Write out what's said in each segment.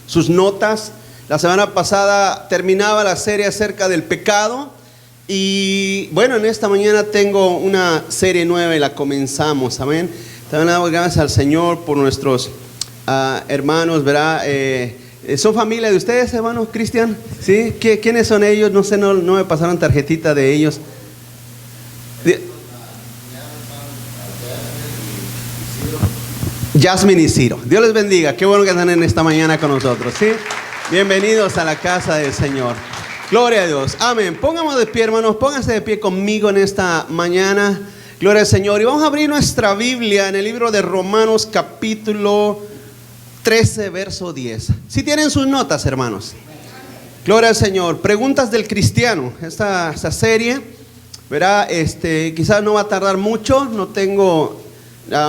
sus notas. La semana pasada terminaba la serie acerca del pecado y bueno, en esta mañana tengo una serie nueva y la comenzamos, amén. También damos gracias al Señor por nuestros hermanos, ¿verdad? ¿Son familia de ustedes, hermanos Cristian? ¿Sí? ¿Quiénes son ellos? No sé, no me pasaron tarjetita de ellos. Jasmine y Ciro, Dios les bendiga, qué bueno que están en esta mañana con nosotros, ¿sí? Bienvenidos a la casa del Señor, gloria a Dios, amén. Pónganse de pie, hermanos, pónganse de pie conmigo en esta mañana, gloria al Señor. Y vamos a abrir nuestra Biblia en el libro de Romanos capítulo 13, verso 10. Si tienen sus notas, hermanos, gloria al Señor. Preguntas del cristiano, esta serie, verá, quizás no va a tardar mucho, no tengo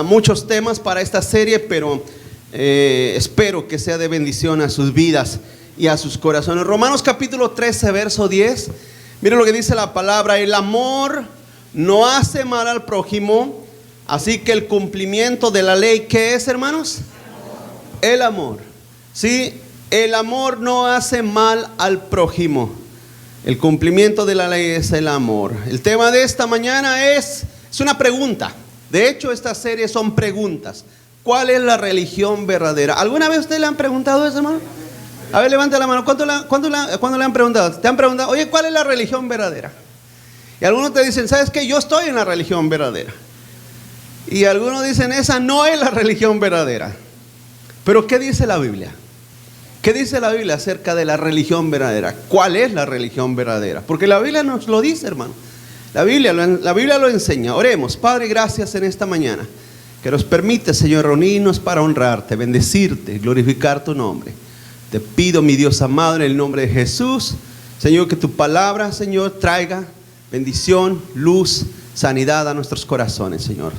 muchos temas para esta serie, pero espero que sea de bendición a sus vidas y a sus corazones. Romanos capítulo 13, verso 10. Miren lo que dice la palabra: el amor no hace mal al prójimo, así que el cumplimiento de la ley, ¿qué es, hermanos? El amor. Sí, el amor no hace mal al prójimo. El cumplimiento de la ley es el amor. El tema de esta mañana es una pregunta. De hecho, esta serie son preguntas. ¿Cuál es la religión verdadera? ¿Alguna vez ustedes le han preguntado eso, hermano? A ver, levante la mano. ¿Cuándo le han preguntado? ¿Te han preguntado, oye, cuál es la religión verdadera? Y algunos te dicen, ¿sabes qué? Yo estoy en la religión verdadera. Y algunos dicen, esa no es la religión verdadera. Pero ¿qué dice la Biblia? ¿Qué dice la Biblia acerca de la religión verdadera? ¿Cuál es la religión verdadera? Porque la Biblia nos lo dice, hermano. La Biblia lo enseña. Oremos. Padre, gracias en esta mañana que nos permite, Señor, reunirnos para honrarte, bendecirte, glorificar tu nombre. Te pido, mi Dios amado, en el nombre de Jesús, Señor, que tu palabra, Señor, traiga bendición, luz, sanidad a nuestros corazones, Señor.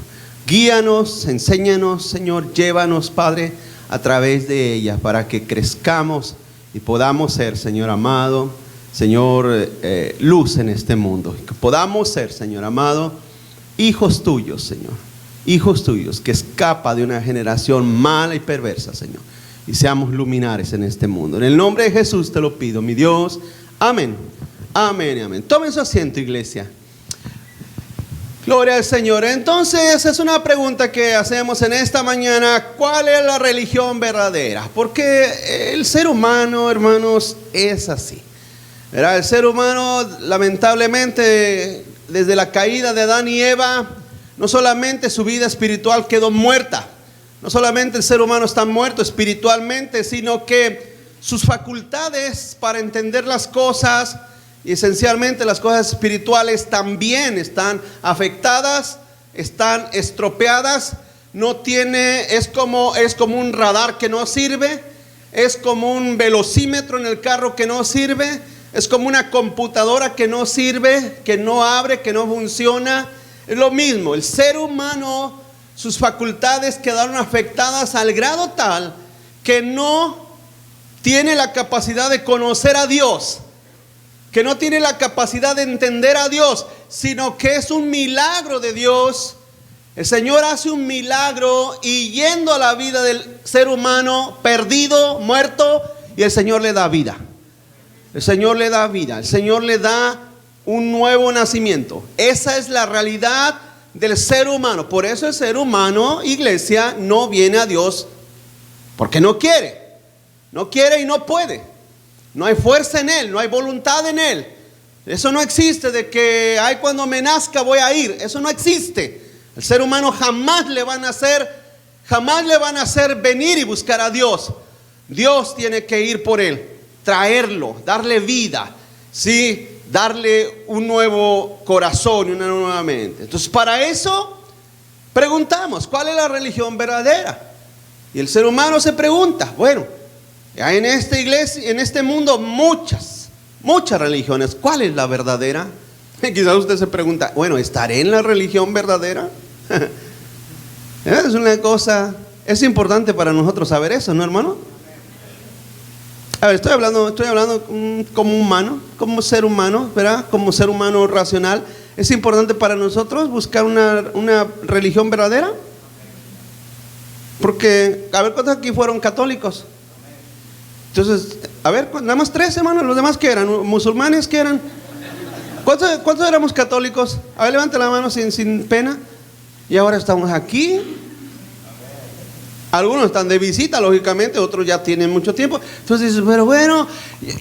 Guíanos, enséñanos, Señor, llévanos, Padre, a través de ella para que crezcamos y podamos ser, Señor amado, Señor, luz en este mundo. Que podamos ser, Señor amado, hijos tuyos, Señor. Hijos tuyos que escapa de una generación mala y perversa, Señor. Y seamos luminares en este mundo. En el nombre de Jesús te lo pido, mi Dios. Amén. Amén y amén. Tomen su asiento, iglesia. Gloria al Señor. Entonces es una pregunta que hacemos en esta mañana: ¿cuál es la religión verdadera? Porque el ser humano, hermanos, es así. ¿Verdad? El ser humano, lamentablemente, desde la caída de Adán y Eva, no solamente su vida espiritual quedó muerta, no solamente el ser humano está muerto espiritualmente, sino que sus facultades para entender las cosas, y esencialmente las cosas espirituales, también están afectadas, están estropeadas. Es como un radar que no sirve, es como un velocímetro en el carro que no sirve, es como una computadora que no sirve, que no abre, que no funciona. Es lo mismo, el ser humano, sus facultades quedaron afectadas al grado tal que no tiene la capacidad de conocer a Dios, que no tiene la capacidad de entender a Dios, sino que es un milagro de Dios. El Señor hace un milagro y yendo a la vida del ser humano perdido, muerto, y el Señor le da vida. El Señor le da vida, el Señor le da un nuevo nacimiento. Esa es la realidad del ser humano. Por eso el ser humano, iglesia, no viene a Dios porque no quiere. No quiere y no puede. No hay fuerza en él, no hay voluntad en él. Eso no existe de que, ay, cuando me nazca voy a ir. Eso no existe. El ser humano jamás le van a hacer venir y buscar a Dios. Dios tiene que ir por él, traerlo, darle vida, ¿sí? Darle un nuevo corazón y una nueva mente. Entonces, para eso preguntamos, ¿cuál es la religión verdadera? Y el ser humano se pregunta, bueno, hay en esta iglesia, en este mundo, muchas religiones. ¿Cuál es la verdadera? Quizás usted se pregunta, bueno, ¿estaré en la religión verdadera? Es una cosa, es importante para nosotros saber eso, ¿no, hermano? A ver, estoy hablando como humano, como ser humano, ¿verdad? Como ser humano racional. ¿Es importante para nosotros buscar una religión verdadera? Porque, a ver, ¿cuántos aquí fueron católicos? Entonces, a ver, nada más 3, hermanos. ¿Los demás qué eran? ¿Musulmanes qué eran? ¿Cuántos éramos católicos? A ver, levanta la mano sin pena. Y ahora estamos aquí. Algunos están de visita, lógicamente, otros ya tienen mucho tiempo. Entonces dices, pero bueno,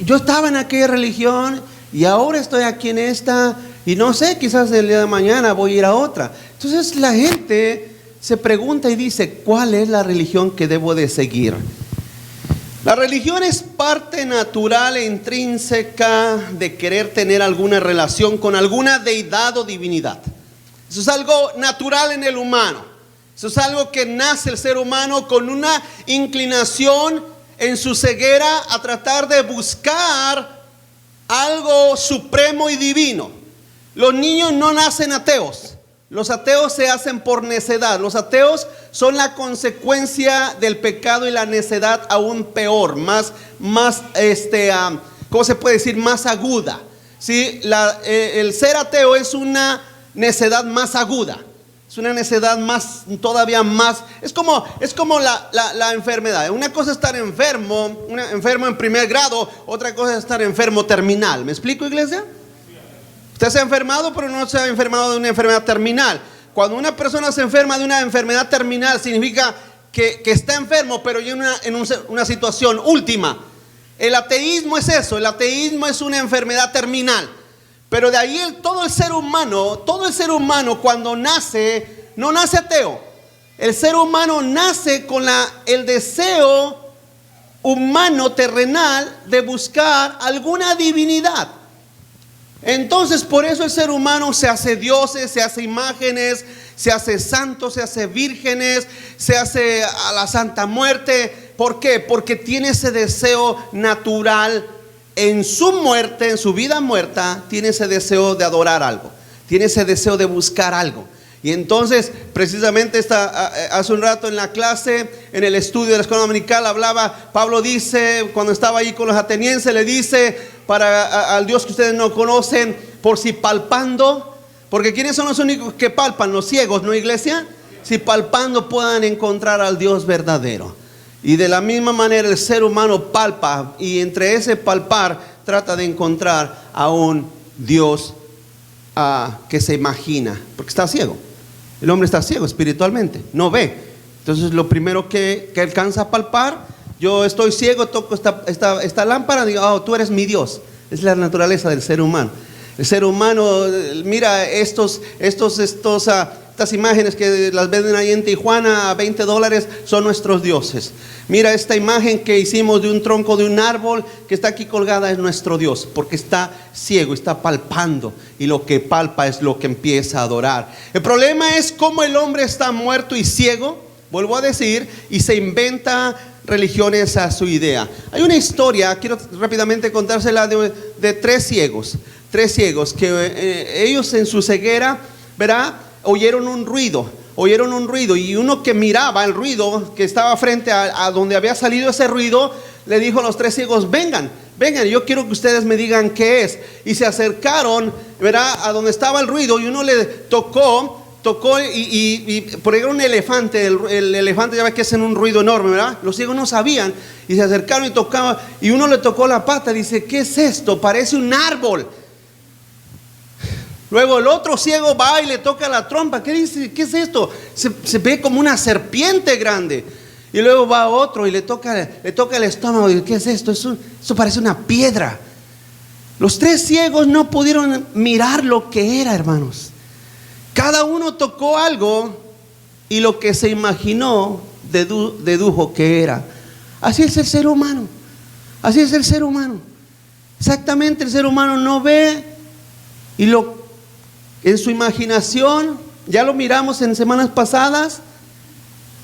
yo estaba en aquella religión y ahora estoy aquí en esta, y no sé, quizás el día de mañana voy a ir a otra. Entonces la gente se pregunta y dice, ¿cuál es la religión que debo de seguir? La religión es parte natural e intrínseca de querer tener alguna relación con alguna deidad o divinidad. Eso es algo natural en el humano. Eso es algo que nace el ser humano con una inclinación en su ceguera a tratar de buscar algo supremo y divino. Los niños no nacen ateos. Los ateos se hacen por necedad. Los ateos son la consecuencia del pecado y la necedad aún peor, ¿cómo se puede decir? Más aguda. ¿Sí? El ser ateo es una necedad más aguda. Es una necedad todavía más. Es como la enfermedad. Una cosa es estar enfermo en primer grado, otra cosa es estar enfermo terminal. ¿Me explico, iglesia? Usted se ha enfermado, pero no se ha enfermado de una enfermedad terminal. Cuando una persona se enferma de una enfermedad terminal, significa que está enfermo, pero ya en una situación última. El ateísmo es eso. El ateísmo es una enfermedad terminal. Pero de ahí todo el ser humano cuando nace, no nace ateo. El ser humano nace con el deseo humano terrenal de buscar alguna divinidad. Entonces por eso el ser humano se hace dioses, se hace imágenes, se hace santos, se hace vírgenes, se hace a la Santa Muerte. ¿Por qué? Porque tiene ese deseo natural en su muerte, en su vida muerta, tiene ese deseo de adorar algo, tiene ese deseo de buscar algo. Y entonces, precisamente hace un rato en la clase, en el estudio de la escuela dominical, Pablo dice, cuando estaba ahí con los atenienses, le dice al Dios que ustedes no conocen, por si palpando, porque ¿quiénes son los únicos que palpan? Los ciegos, ¿no, iglesia? Si palpando puedan encontrar al Dios verdadero. Y de la misma manera el ser humano palpa, y entre ese palpar trata de encontrar a un Dios que se imagina, porque está ciego. El hombre está ciego espiritualmente, no ve. Entonces lo primero que alcanza a palpar, yo estoy ciego, toco esta lámpara, digo, oh, tú eres mi Dios. Es la naturaleza del ser humano. El ser humano, mira estas imágenes que las venden ahí en Tijuana a $20 son nuestros dioses. Mira esta imagen que hicimos de un tronco de un árbol que está aquí colgada, es nuestro Dios, porque está ciego, está palpando, y lo que palpa es lo que empieza a adorar. El problema es cómo el hombre está muerto y ciego, vuelvo a decir, y se inventa religiones a su idea. Hay una historia, quiero rápidamente contársela, de tres ciegos que ellos en su ceguera, ¿verdad?, oyeron un ruido, y uno que miraba el ruido, que estaba frente a donde había salido ese ruido, le dijo a los tres ciegos, vengan, yo quiero que ustedes me digan qué es. Y se acercaron, ¿verdad?, a donde estaba el ruido, y uno le tocó y por ahí era un elefante. El elefante ya ve que hacen un ruido enorme, ¿verdad? Los ciegos no sabían, y se acercaron y tocaban, y uno le tocó la pata, dice, ¿qué es esto? Parece un árbol. Luego el otro ciego va y le toca la trompa. ¿Qué dice? ¿Qué es esto? Se ve como una serpiente grande. Y luego va otro y le toca el estómago. Y ¿qué es esto? Eso parece una piedra. Los tres ciegos no pudieron mirar lo que era, hermanos. Cada uno tocó algo y lo que se imaginó dedujo que era. Así es el ser humano. Así es el ser humano. Exactamente, el ser humano no ve, y en su imaginación, ya lo miramos en semanas pasadas,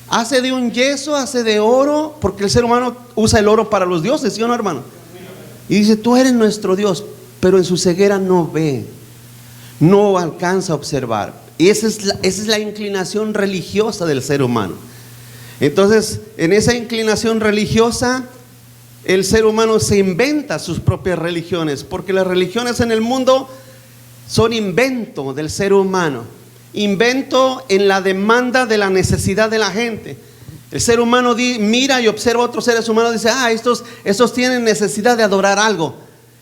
hace de un yeso, hace de oro, porque el ser humano usa el oro para los dioses, ¿sí o no, hermano? Y dice, tú eres nuestro Dios, pero en su ceguera no ve, no alcanza a observar. Y esa es la inclinación religiosa del ser humano. Entonces, en esa inclinación religiosa, el ser humano se inventa sus propias religiones, porque las religiones en el mundo son invento del ser humano, invento en la demanda de la necesidad de la gente. El ser humano mira y observa a otros seres humanos y dice, estos tienen necesidad de adorar algo.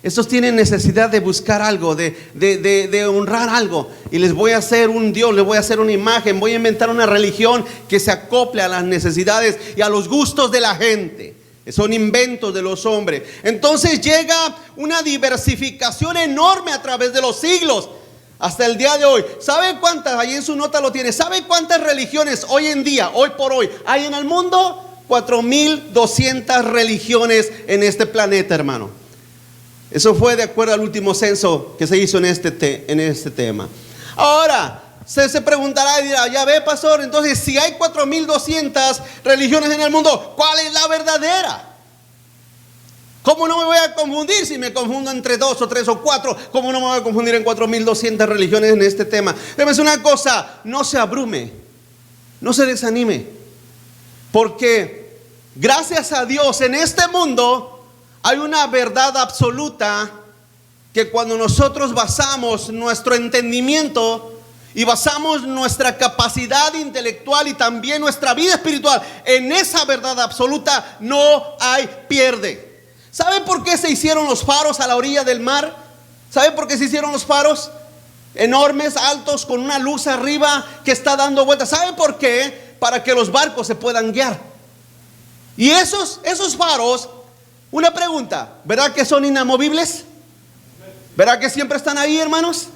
Estos tienen necesidad de buscar algo, de honrar algo. Y les voy a hacer un Dios, les voy a hacer una imagen, voy a inventar una religión que se acople a las necesidades y a los gustos de la gente. Son inventos de los hombres. Entonces llega una diversificación enorme a través de los siglos hasta el día de hoy. ¿Sabe cuántas? Ahí en su nota lo tiene. ¿Sabe cuántas religiones hoy en día, hoy por hoy, hay en el mundo? 4.200 religiones en este planeta, hermano. Eso fue de acuerdo al último censo que se hizo en este tema. Ahora, se preguntará y dirá, ya ve, pastor, entonces si hay 4.200 religiones en el mundo, ¿cuál es la verdadera? ¿Cómo no me voy a confundir si me confundo entre 2 o 3 o 4? ¿Cómo no me voy a confundir en 4.200 religiones en este tema? Déjame decir una cosa, no se abrume, no se desanime, porque gracias a Dios en este mundo hay una verdad absoluta que cuando nosotros basamos nuestro entendimiento y basamos nuestra capacidad intelectual y también nuestra vida espiritual en esa verdad absoluta, no hay pierde. ¿Sabe por qué se hicieron los faros a la orilla del mar? ¿Sabe por qué se hicieron los faros? Enormes, altos, con una luz arriba que está dando vueltas. ¿Sabe por qué? Para que los barcos se puedan guiar. Y esos faros, una pregunta, ¿verdad que son inamovibles? ¿Verdad que siempre están ahí, hermanos?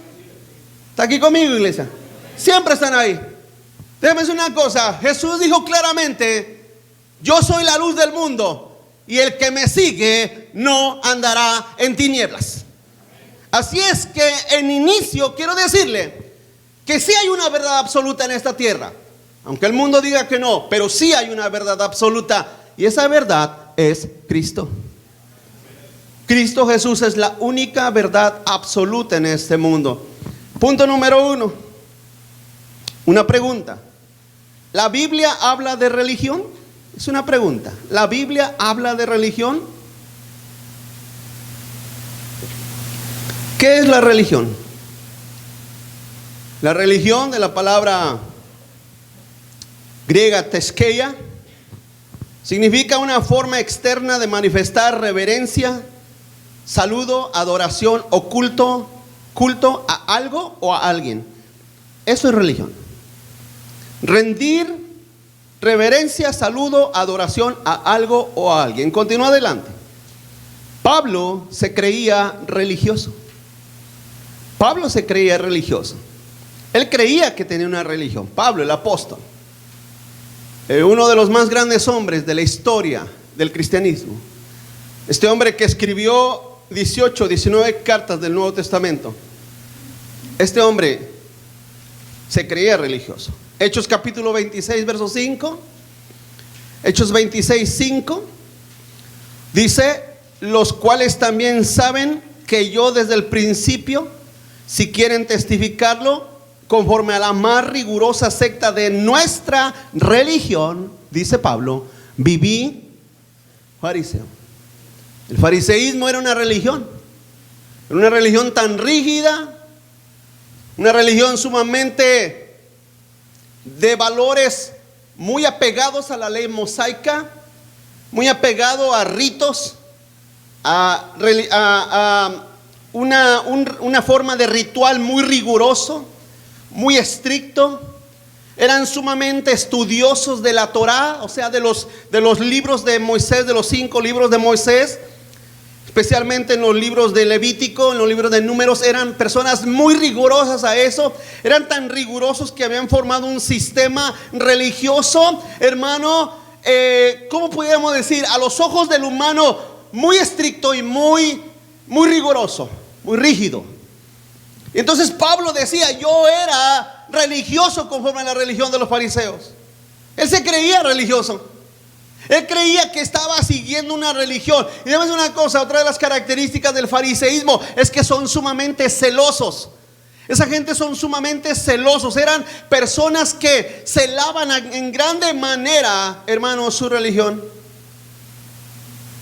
¿Está aquí conmigo, iglesia? Siempre están ahí. Déjame decir una cosa, Jesús dijo claramente, yo soy la luz del mundo y el que me sigue no andará en tinieblas. Así es que en inicio quiero decirle que sí hay una verdad absoluta en esta tierra, aunque el mundo diga que no, pero sí hay una verdad absoluta y esa verdad es Cristo. Cristo Jesús es la única verdad absoluta en este mundo. Punto número 1. Una pregunta. ¿La Biblia habla de religión? Es una pregunta. ¿La Biblia habla de religión? ¿Qué es la religión? La religión, de la palabra griega teskeia, significa una forma externa de manifestar reverencia, saludo, adoración o culto a algo o a alguien. Eso es religión. Rendir reverencia, saludo, adoración a algo o a alguien. Continúa adelante. Pablo se creía religioso. Pablo se creía religioso. Él creía que tenía una religión. Pablo, el apóstol, uno de los más grandes hombres de la historia del cristianismo. Este hombre que escribió 19 cartas del Nuevo Testamento. Este hombre se creía religioso. Hechos capítulo 26, verso 5. Hechos 26, 5. Dice, los cuales también saben que yo desde el principio, si quieren testificarlo, conforme a la más rigurosa secta de nuestra religión, dice Pablo, viví fariseo. El fariseísmo era una religión tan rígida, una religión sumamente de valores muy apegados a la ley mosaica, muy apegado a ritos, a una forma de ritual muy riguroso, muy estricto. Eran sumamente estudiosos de la Torá, o sea, de los libros de Moisés, de los 5 libros de Moisés, especialmente en los libros de Levítico, en los libros de Números. Eran personas muy rigurosas a eso. Eran tan rigurosos que habían formado un sistema religioso, hermano, ¿cómo podríamos decir? A los ojos del humano, muy estricto y muy riguroso, muy rígido. Entonces Pablo decía, yo era religioso conforme a la religión de los fariseos. Él se creía religioso. Él creía que estaba siguiendo una religión. Y déjame decir una cosa, otra de las características del fariseísmo es que son sumamente celosos. Esa gente son sumamente celosos. Eran personas que celaban en grande manera, hermano, su religión.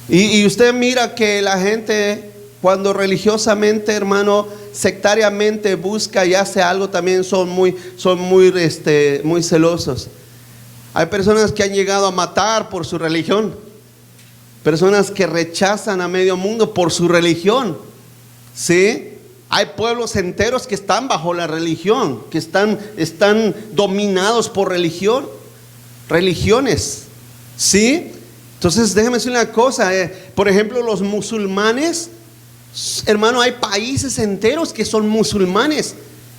Y usted mira que la gente, cuando religiosamente, hermano, sectariamente busca y hace algo, también son muy celosos. Hay personas que han llegado a matar por su religión. Personas que rechazan a medio mundo por su religión. ¿Sí? Hay pueblos enteros que están bajo la religión, que están dominados por religiones. ¿Sí? Entonces déjeme decir una cosa. Por ejemplo, los musulmanes, hermano, hay países enteros que son musulmanes,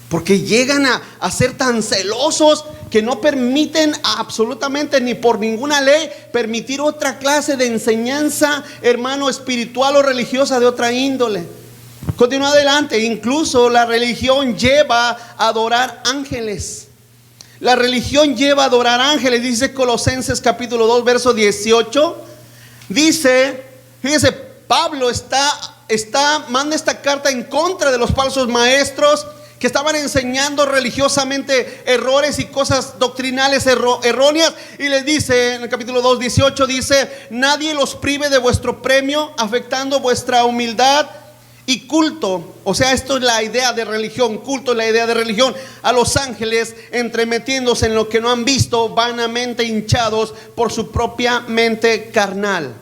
porque llegan a ser tan celosos que no permiten absolutamente ni por ninguna ley permitir otra clase de enseñanza, hermano, espiritual o religiosa de otra índole. Continúa adelante. Incluso la religión lleva a adorar ángeles. La religión lleva a adorar ángeles. Dice Colosenses capítulo 2 verso 18. Dice, fíjese, Pablo manda esta carta en contra de los falsos maestros que estaban enseñando religiosamente errores y cosas doctrinales erróneas, y les dice en el capítulo 2, 18, dice: nadie los prive de vuestro premio, afectando vuestra humildad y culto. O sea, esto es la idea de religión. Culto es la idea de religión. A los ángeles, entremetiéndose en lo que no han visto, vanamente hinchados por su propia mente carnal.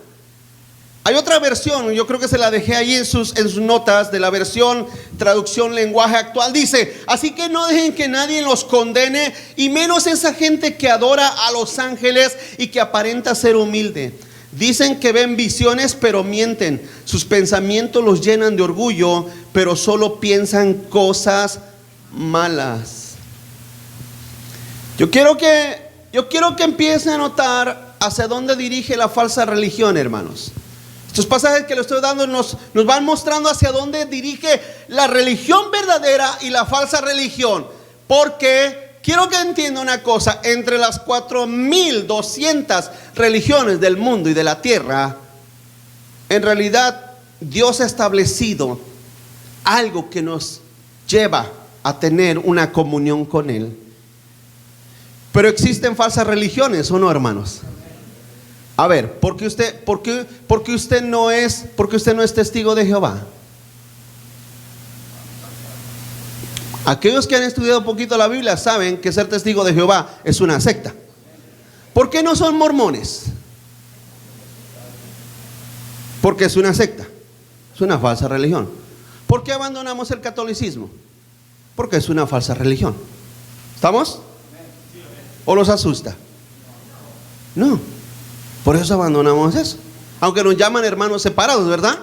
Hay otra versión, yo creo que se la dejé ahí en sus notas, de la versión traducción lenguaje actual. Dice: así que no dejen que nadie los condene, y menos esa gente que adora a los ángeles y que aparenta ser humilde. Dicen que ven visiones, pero mienten. Sus pensamientos los llenan de orgullo, pero solo piensan cosas malas. Yo quiero que empiecen a notar hacia dónde dirige la falsa religión, hermanos. Estos pasajes que le estoy dando nos van mostrando hacia dónde dirige la religión verdadera y la falsa religión. Porque quiero que entienda una cosa: entre las 4,200 religiones del mundo y de la tierra, en realidad Dios ha establecido algo que nos lleva a tener una comunión con Él. Pero existen falsas religiones, ¿o no, hermanos? A ver, ¿por qué usted no es testigo de Jehová? Aquellos que han estudiado un poquito la Biblia saben que ser testigo de Jehová es una secta. ¿Por qué no son mormones? Porque es una secta, es una falsa religión. ¿Por qué abandonamos el catolicismo? Porque es una falsa religión. ¿Estamos? ¿O los asusta? No. Por eso abandonamos eso. Aunque nos llaman hermanos separados, ¿verdad?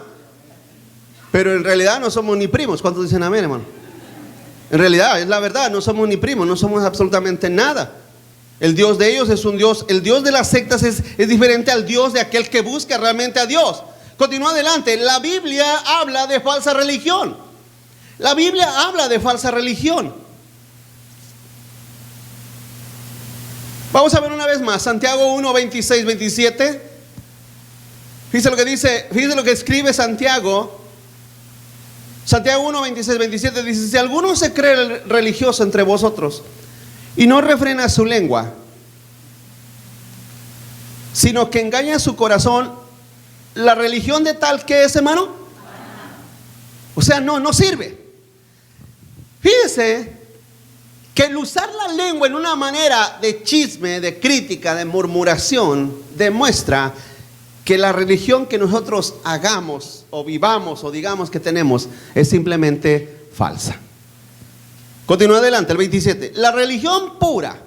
Pero en realidad no somos ni primos. ¿Cuántos dicen amén, hermano? En realidad, es la verdad, no somos ni primos, no somos absolutamente nada. El Dios de ellos es un Dios, el Dios de las sectas es diferente al Dios de aquel que busca realmente a Dios. Continúa adelante. La Biblia habla de falsa religión. La Biblia habla de falsa religión. Vamos a ver una vez más Santiago 1, 26, 27. Fíjese lo que dice, fíjese lo que escribe Santiago. Santiago 1, 26, 27 dice: si alguno se cree religioso entre vosotros y no refrena su lengua, sino que engaña su corazón, la religión de tal que es, hermano, o sea, no sirve. Fíjese que el usar la lengua en una manera de chisme, de crítica, de murmuración, demuestra que la religión que nosotros hagamos o vivamos o digamos que tenemos es simplemente falsa. Continúa adelante el 27. La religión pura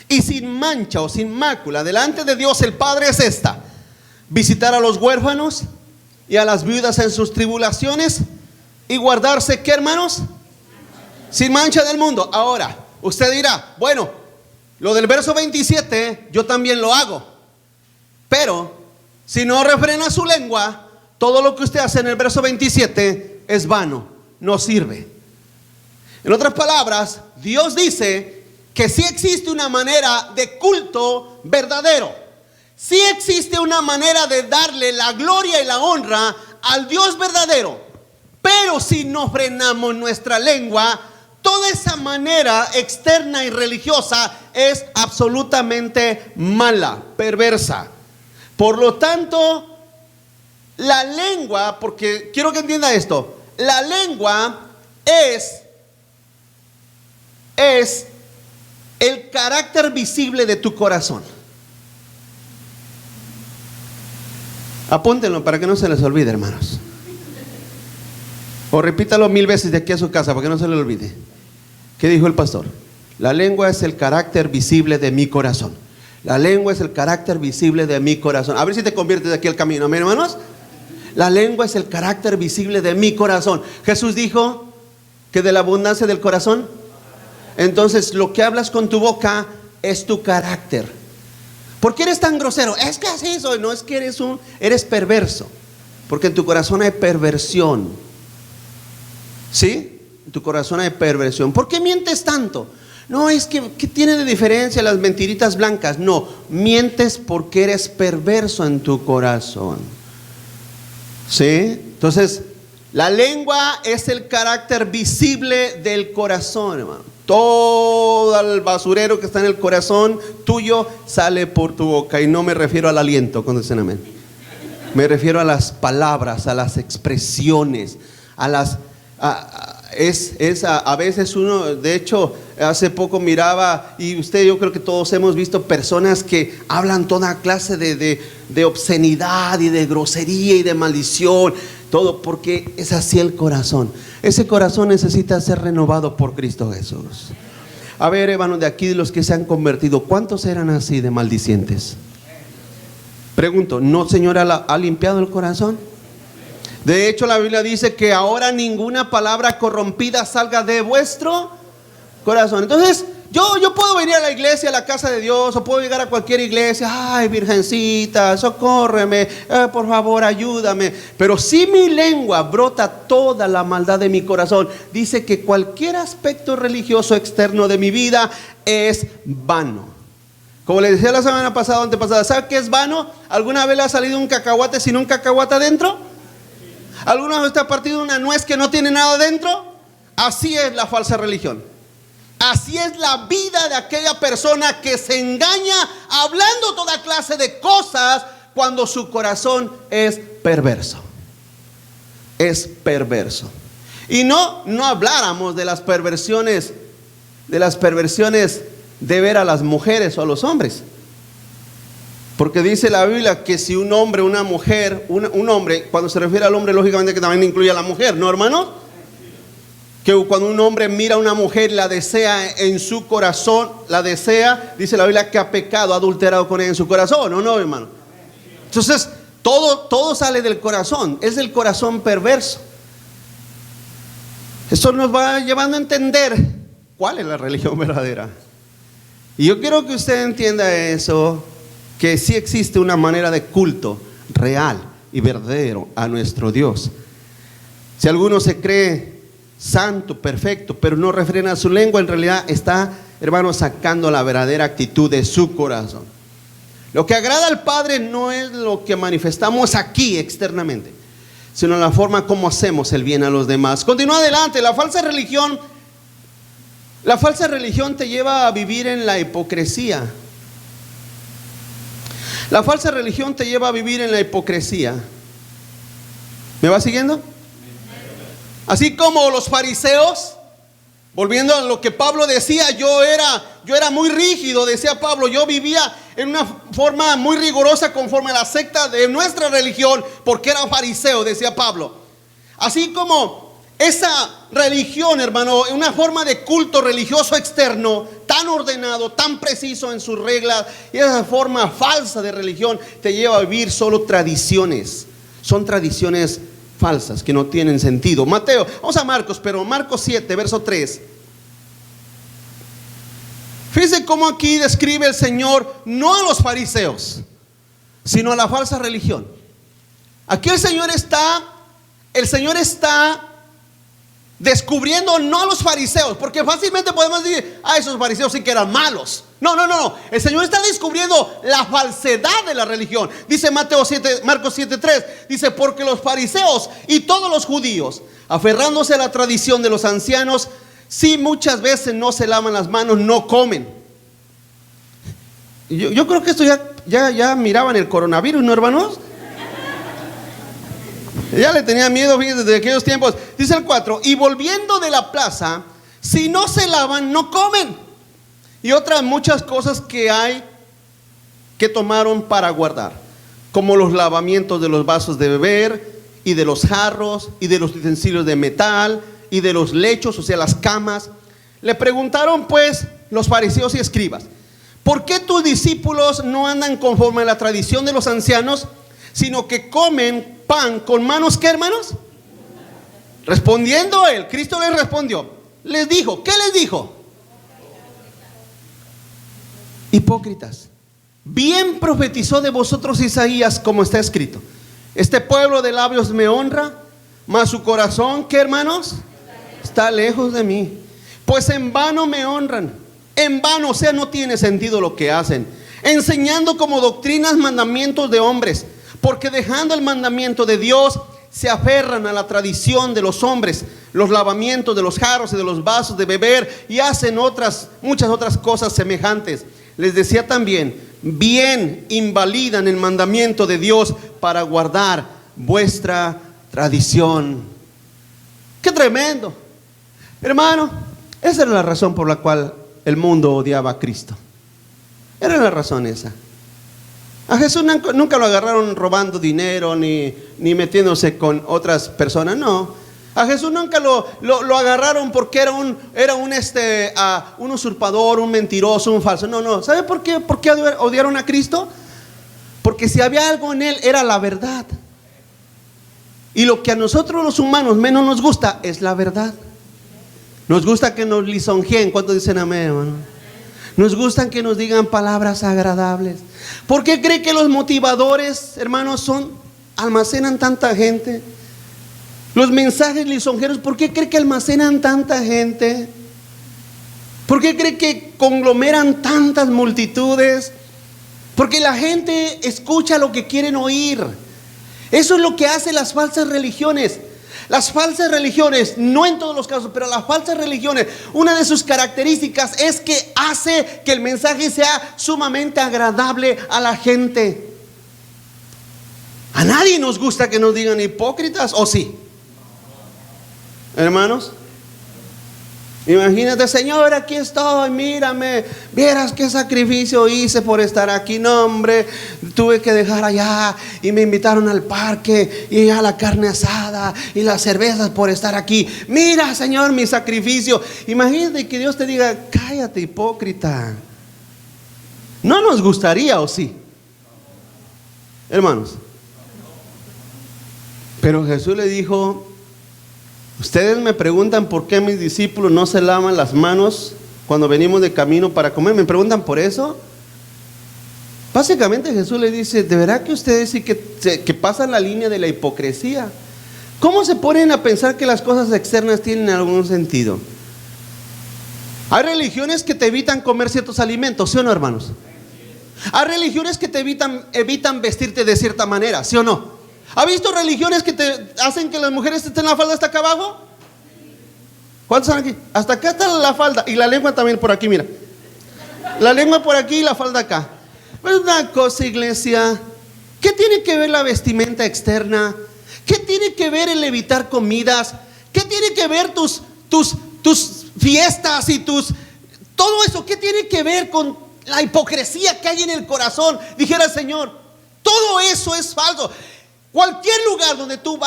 y sin mancha o sin mácula delante de Dios el Padre es esta: visitar a los huérfanos y a las viudas en sus tribulaciones y guardarse, ¿qué, hermanos? Sin mancha del mundo. Ahora, usted dirá: bueno, lo del verso 27 yo también lo hago, pero si no refrena su lengua, todo lo que usted hace en el verso 27 es vano, no sirve. En otras palabras, Dios dice que sí existe una manera de culto verdadero. Sí existe una manera de darle la gloria y la honra al Dios verdadero. Pero si no frenamos nuestra lengua, toda esa manera externa y religiosa es absolutamente mala, perversa. Por lo tanto, la lengua, porque quiero que entienda esto, la lengua es el carácter visible de tu corazón. Apúntenlo para que no se les olvide, hermanos. O repítalo 1000 veces de aquí a su casa para que no se les olvide. ¿Qué dijo el pastor? La lengua es el carácter visible de mi corazón. La lengua es el carácter visible de mi corazón. A ver si te conviertes de aquí al camino, amén, hermanos. La lengua es el carácter visible de mi corazón. Jesús dijo que de la abundancia del corazón. Entonces lo que hablas con tu boca es tu carácter. ¿Por qué eres tan grosero? Es que así soy. No, es que eres perverso. Porque en tu corazón hay perversión. ¿Sí? En tu corazón hay perversión. ¿Por qué mientes tanto? No, es que ¿qué tiene de diferencia las mentiritas blancas? No, mientes porque eres perverso en tu corazón. ¿Sí? Entonces, la lengua es el carácter visible del corazón, hermano. Todo el basurero que está en el corazón tuyo sale por tu boca. Y no me refiero al aliento, cuando dicen amén. Me refiero a las palabras, a las expresiones, a las... a veces uno, de hecho, hace poco miraba, y yo creo que todos hemos visto personas que hablan toda clase de obscenidad y de grosería y de maldición, todo porque es así el corazón. Ese corazón necesita ser renovado por Cristo Jesús. A ver, hermanos, de aquí, de los que se han convertido, ¿cuántos eran así de maldicientes? Pregunto, ¿no, Señor, ha limpiado el corazón? De hecho, la Biblia dice que ahora ninguna palabra corrompida salga de vuestro corazón. Entonces, yo puedo venir a la iglesia, a la casa de Dios, o puedo llegar a cualquier iglesia. Ay, virgencita, socórreme, por favor, ayúdame. Pero si mi lengua brota toda la maldad de mi corazón, dice que cualquier aspecto religioso externo de mi vida es vano. Como les decía la semana pasada o antepasada, ¿sabe qué es vano? ¿Alguna vez le ha salido un cacahuate sin un cacahuate adentro? ¿Alguna vez te ha partido una nuez que no tiene nada dentro? Así es la falsa religión. Así es la vida de aquella persona que se engaña hablando toda clase de cosas cuando su corazón es perverso. Es perverso. Y no habláramos de las perversiones de ver a las mujeres o a los hombres. Porque dice la Biblia que si un hombre, una mujer, un hombre, cuando se refiere al hombre, lógicamente que también incluye a la mujer, ¿no, hermano? Que cuando un hombre mira a una mujer, la desea en su corazón, la desea, dice la Biblia que ha pecado, ha adulterado con ella en su corazón, ¿o no, hermano? Entonces, todo sale del corazón, es el corazón perverso. Esto nos va llevando a entender cuál es la religión verdadera. Y yo quiero que usted entienda eso, que sí existe una manera de culto real y verdadero a nuestro Dios. Si alguno se cree santo, perfecto, pero no refrena su lengua, en realidad está, hermano, sacando la verdadera actitud de su corazón. Lo que agrada al Padre no es lo que manifestamos aquí externamente, sino la forma como hacemos el bien a los demás. Continúa adelante. La falsa religión te lleva a vivir en la hipocresía. La falsa religión te lleva a vivir en la hipocresía. ¿Me va siguiendo? Así como los fariseos, volviendo a lo que Pablo decía, yo era muy rígido, decía Pablo, yo vivía en una forma muy rigurosa conforme a la secta de nuestra religión, porque era fariseo, decía Pablo. Así como esa religión, hermano, una forma de culto religioso externo, tan ordenado, tan preciso en sus reglas, y esa forma falsa de religión te lleva a vivir solo tradiciones. Son tradiciones falsas que no tienen sentido. Mateo, vamos a Marcos, pero Marcos 7, verso 3. Fíjense cómo aquí describe el Señor no a los fariseos, sino a la falsa religión. Aquí el Señor está descubriendo no a los fariseos, porque fácilmente podemos decir, esos fariseos sí que eran malos. No. El Señor está descubriendo la falsedad de la religión. Dice Marcos 7:3, dice, porque los fariseos y todos los judíos, aferrándose a la tradición de los ancianos, si muchas veces no se lavan las manos, no comen. Yo creo que esto ya miraban el coronavirus, ¿no, hermanos? Ya le tenía miedo, fíjense, desde aquellos tiempos. Dice el 4, y volviendo de la plaza, si no se lavan, no comen. y otras muchas cosas que hay que tomaron para guardar, como los lavamientos de los vasos de beber y de los jarros y de los utensilios de metal y de los lechos, o sea, las camas. Le preguntaron pues los fariseos y escribas: ¿por qué tus discípulos no andan conforme a la tradición de los ancianos, sino que comen pan con manos, ¿qué, hermanos? Respondiendo él, Cristo les respondió, les dijo, ¿qué les dijo? Hipócritas, bien profetizó de vosotros Isaías, como está escrito: este pueblo de labios me honra, mas su corazón, ¿qué, hermanos? Está lejos de mí. Pues en vano me honran, en vano, o sea, no tiene sentido lo que hacen, enseñando como doctrinas mandamientos de hombres, porque dejando el mandamiento de Dios, se aferran a la tradición de los hombres, los lavamientos de los jarros y de los vasos de beber, y hacen muchas otras cosas semejantes. Les decía también, bien invalidan el mandamiento de Dios para guardar vuestra tradición. ¡Qué tremendo! Hermano, esa era la razón por la cual el mundo odiaba a Cristo. Era la razón esa. A Jesús nunca lo agarraron robando dinero ni metiéndose con otras personas, no. A Jesús nunca lo agarraron porque era un usurpador, un mentiroso, un falso. No. ¿Sabe por qué odiaron a Cristo? Porque si había algo en él, era la verdad. Y lo que a nosotros los humanos menos nos gusta es la verdad. Nos gusta que nos lisonjeen. ¿Cuántos dicen amén, hermano? Nos gustan que nos digan palabras agradables. ¿Por qué cree que los motivadores, hermanos, almacenan tanta gente? Los mensajes lisonjeros, ¿por qué cree que almacenan tanta gente? ¿Por qué cree que conglomeran tantas multitudes? Porque la gente escucha lo que quieren oír. Eso es lo que hacen las falsas religiones. Las falsas religiones, no en todos los casos, pero las falsas religiones, una de sus características es que hace que el mensaje sea sumamente agradable a la gente. A nadie nos gusta que nos digan hipócritas, ¿o sí? Hermanos, imagínate, Señor, aquí estoy, mírame, vieras qué sacrificio hice por estar aquí. No, hombre, tuve que dejar allá y me invitaron al parque y a la carne asada y las cervezas por estar aquí. Mira, Señor, mi sacrificio. Imagínate que Dios te diga: cállate, hipócrita. No nos gustaría, ¿o sí? Hermanos, pero Jesús le dijo: ustedes me preguntan por qué mis discípulos no se lavan las manos cuando venimos de camino para comer. ¿Me preguntan por eso? Básicamente Jesús le dice: de verdad que ustedes sí que pasan la línea de la hipocresía. ¿Cómo se ponen a pensar que las cosas externas tienen algún sentido? Hay religiones que te evitan comer ciertos alimentos, ¿sí o no, hermanos? Hay religiones que te evitan vestirte de cierta manera, ¿sí o no? ¿Ha visto religiones que te hacen que las mujeres estén la falda hasta acá abajo? ¿Cuántos están aquí? Hasta acá está la falda y la lengua también por aquí, mira. La lengua por aquí y la falda acá. Es una cosa, iglesia. ¿Qué tiene que ver la vestimenta externa? ¿Qué tiene que ver el evitar comidas? ¿Qué tiene que ver tus fiestas y todo eso? ¿Qué tiene que ver con la hipocresía que hay en el corazón? Dijera el Señor, todo eso es falso. Cualquier lugar donde tú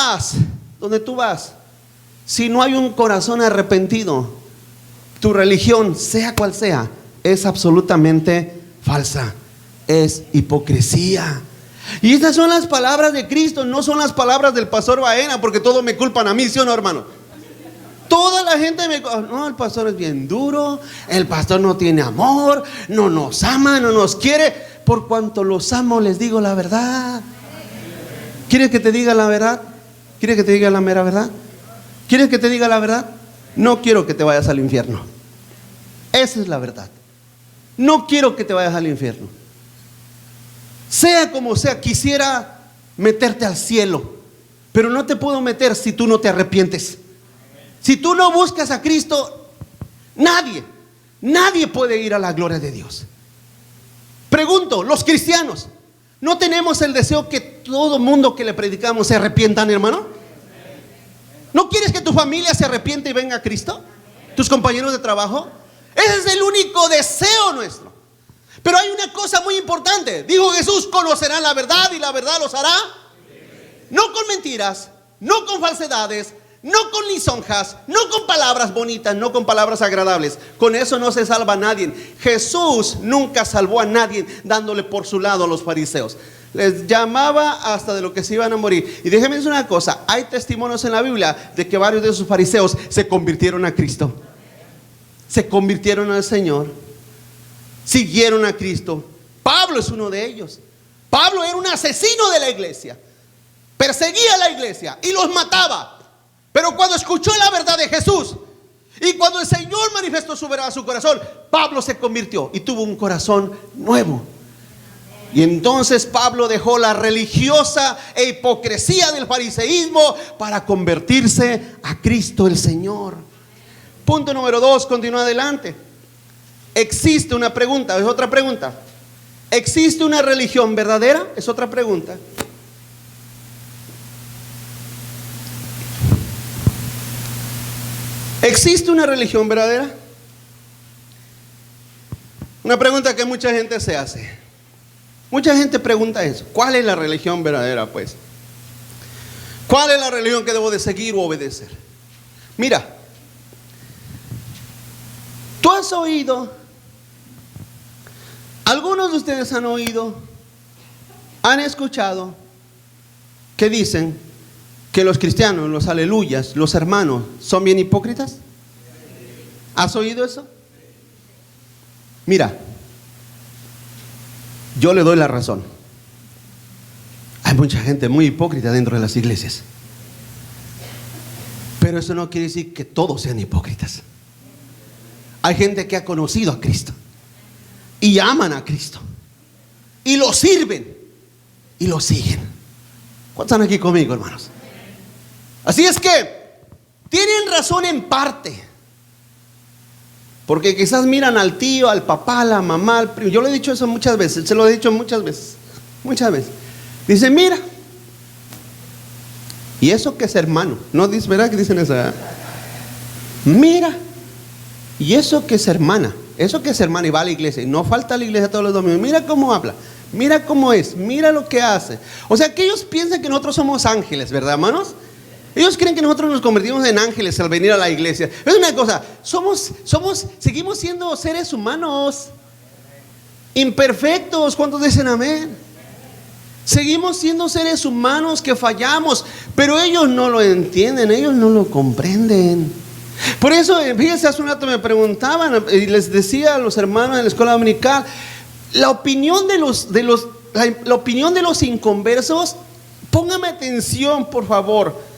vas, si no hay un corazón arrepentido, tu religión, sea cual sea, es absolutamente falsa, es hipocresía. Y estas son las palabras de Cristo, no son las palabras del pastor Baena, porque todos me culpan a mí, ¿sí o no, hermano? Toda la gente no, el pastor es bien duro, el pastor no tiene amor, no nos ama, no nos quiere. Por cuanto los amo, les digo la verdad. ¿Quieres que te diga la verdad? ¿Quieres que te diga la mera verdad? ¿Quieres que te diga la verdad? No quiero que te vayas al infierno. Esa es la verdad. No quiero que te vayas al infierno. Sea como sea, quisiera meterte al cielo, pero no te puedo meter si tú no te arrepientes. Si tú no buscas a Cristo, nadie puede ir a la gloria de Dios. Pregunto, los cristianos, ¿no tenemos el deseo que todo mundo que le predicamos se arrepientan, hermano? ¿No quieres que tu familia se arrepiente y venga a Cristo? ¿Tus compañeros de trabajo? Ese es el único deseo nuestro. Pero hay una cosa muy importante. Dijo Jesús: conocerán la verdad y la verdad los hará. No con mentiras, no con falsedades, no con lisonjas, no con palabras bonitas, no con palabras agradables. Con eso no se salva a nadie. Jesús nunca salvó a nadie dándole por su lado a los fariseos. Les llamaba hasta de lo que se iban a morir. Y déjenme decir una cosa: hay testimonios en la Biblia de que varios de esos fariseos se convirtieron a Cristo, se convirtieron al Señor, siguieron a Cristo. Pablo es uno de ellos. Pablo era un asesino de la iglesia, perseguía a la iglesia y los mataba. Pero cuando escuchó la verdad de Jesús y cuando el Señor manifestó su verdad a su corazón, Pablo se convirtió y tuvo un corazón nuevo. Y entonces Pablo dejó la religiosa e hipocresía del fariseísmo para convertirse a Cristo el Señor. Punto número 2, continúa adelante. Existe una pregunta, es otra pregunta. ¿Existe una religión verdadera? Es otra pregunta. ¿Existe una religión verdadera? Una pregunta que mucha gente se hace. Mucha gente pregunta eso. ¿Cuál es la religión verdadera, pues? ¿Cuál es la religión que debo de seguir o obedecer? Mira, tú has oído, algunos de ustedes han oído, han escuchado que dicen que los cristianos, los aleluyas, los hermanos son bien hipócritas. ¿Has oído eso? Mira, yo le doy la razón. Hay mucha gente muy hipócrita dentro de las iglesias, pero eso no quiere decir que todos sean hipócritas. Hay gente que ha conocido a Cristo y aman a Cristo y lo sirven y lo siguen. ¿Cuántos están aquí conmigo, hermanos? Así es que tienen razón en parte, porque quizás miran al tío, al papá, a la mamá, al primo. Yo le he dicho eso muchas veces, se lo he dicho muchas veces. Dice: mira, y eso que es hermano. No dice, ¿verdad que dicen eso? Mira, y eso que es hermana. Eso que es hermana y va a la iglesia y no falta a la iglesia todos los domingos. Mira cómo habla, mira cómo es, mira lo que hace. O sea que ellos piensan que nosotros somos ángeles, ¿verdad, hermanos? Ellos creen que nosotros nos convertimos en ángeles al venir a la iglesia. Es una cosa, seguimos siendo seres humanos imperfectos. ¿Cuántos dicen amén? Seguimos siendo seres humanos que fallamos, pero ellos no lo entienden, ellos no lo comprenden. Por eso, fíjense, hace un rato me preguntaban y les decía a los hermanos en la escuela dominical, la opinión de los inconversos, póngame atención, por favor.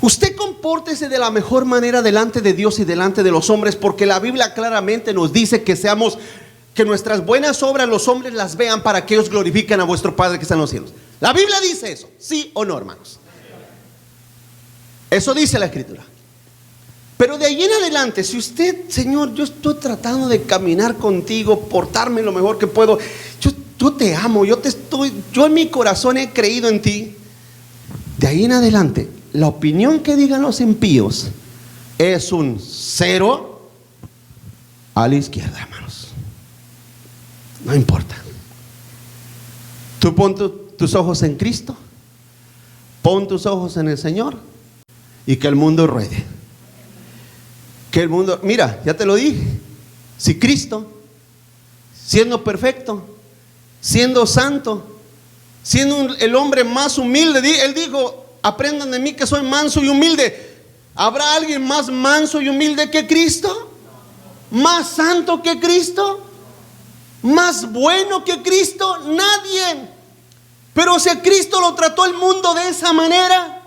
Usted compórtese de la mejor manera delante de Dios y delante de los hombres, porque la Biblia claramente nos dice que nuestras buenas obras los hombres las vean para que ellos glorifiquen a vuestro Padre que está en los cielos. La Biblia dice eso, ¿sí o no, hermanos? Eso dice la Escritura. Pero de ahí en adelante, si usted: Señor, yo estoy tratando de caminar contigo, portarme lo mejor que puedo, yo te amo, yo en mi corazón he creído en ti. De ahí en adelante, la opinión que digan los impíos es un 0 a la izquierda, hermanos. No importa. Tú pon tus ojos en Cristo, pon tus ojos en el Señor y que el mundo ruede. Que el mundo, mira, ya te lo dije, si Cristo, siendo perfecto, siendo santo, siendo el hombre más humilde, Él dijo: aprendan de mí que soy manso y humilde. ¿Habrá alguien más manso y humilde que Cristo? ¿Más santo que Cristo? ¿Más bueno que Cristo? Nadie. Pero si a Cristo lo trató el mundo de esa manera,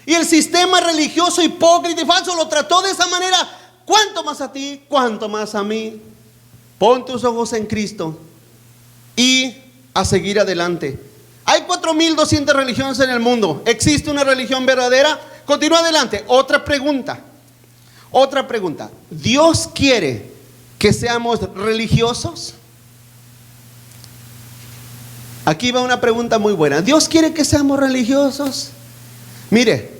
y el sistema religioso hipócrita y falso lo trató de esa manera, ¿cuánto más a ti? ¿Cuánto más a mí? Pon tus ojos en Cristo y a seguir adelante. Hay 4,200 religiones en el mundo. ¿Existe una religión verdadera? Continúa adelante. Otra pregunta. ¿Dios quiere que seamos religiosos? Aquí va una pregunta muy buena. ¿Dios quiere que seamos religiosos? Mire,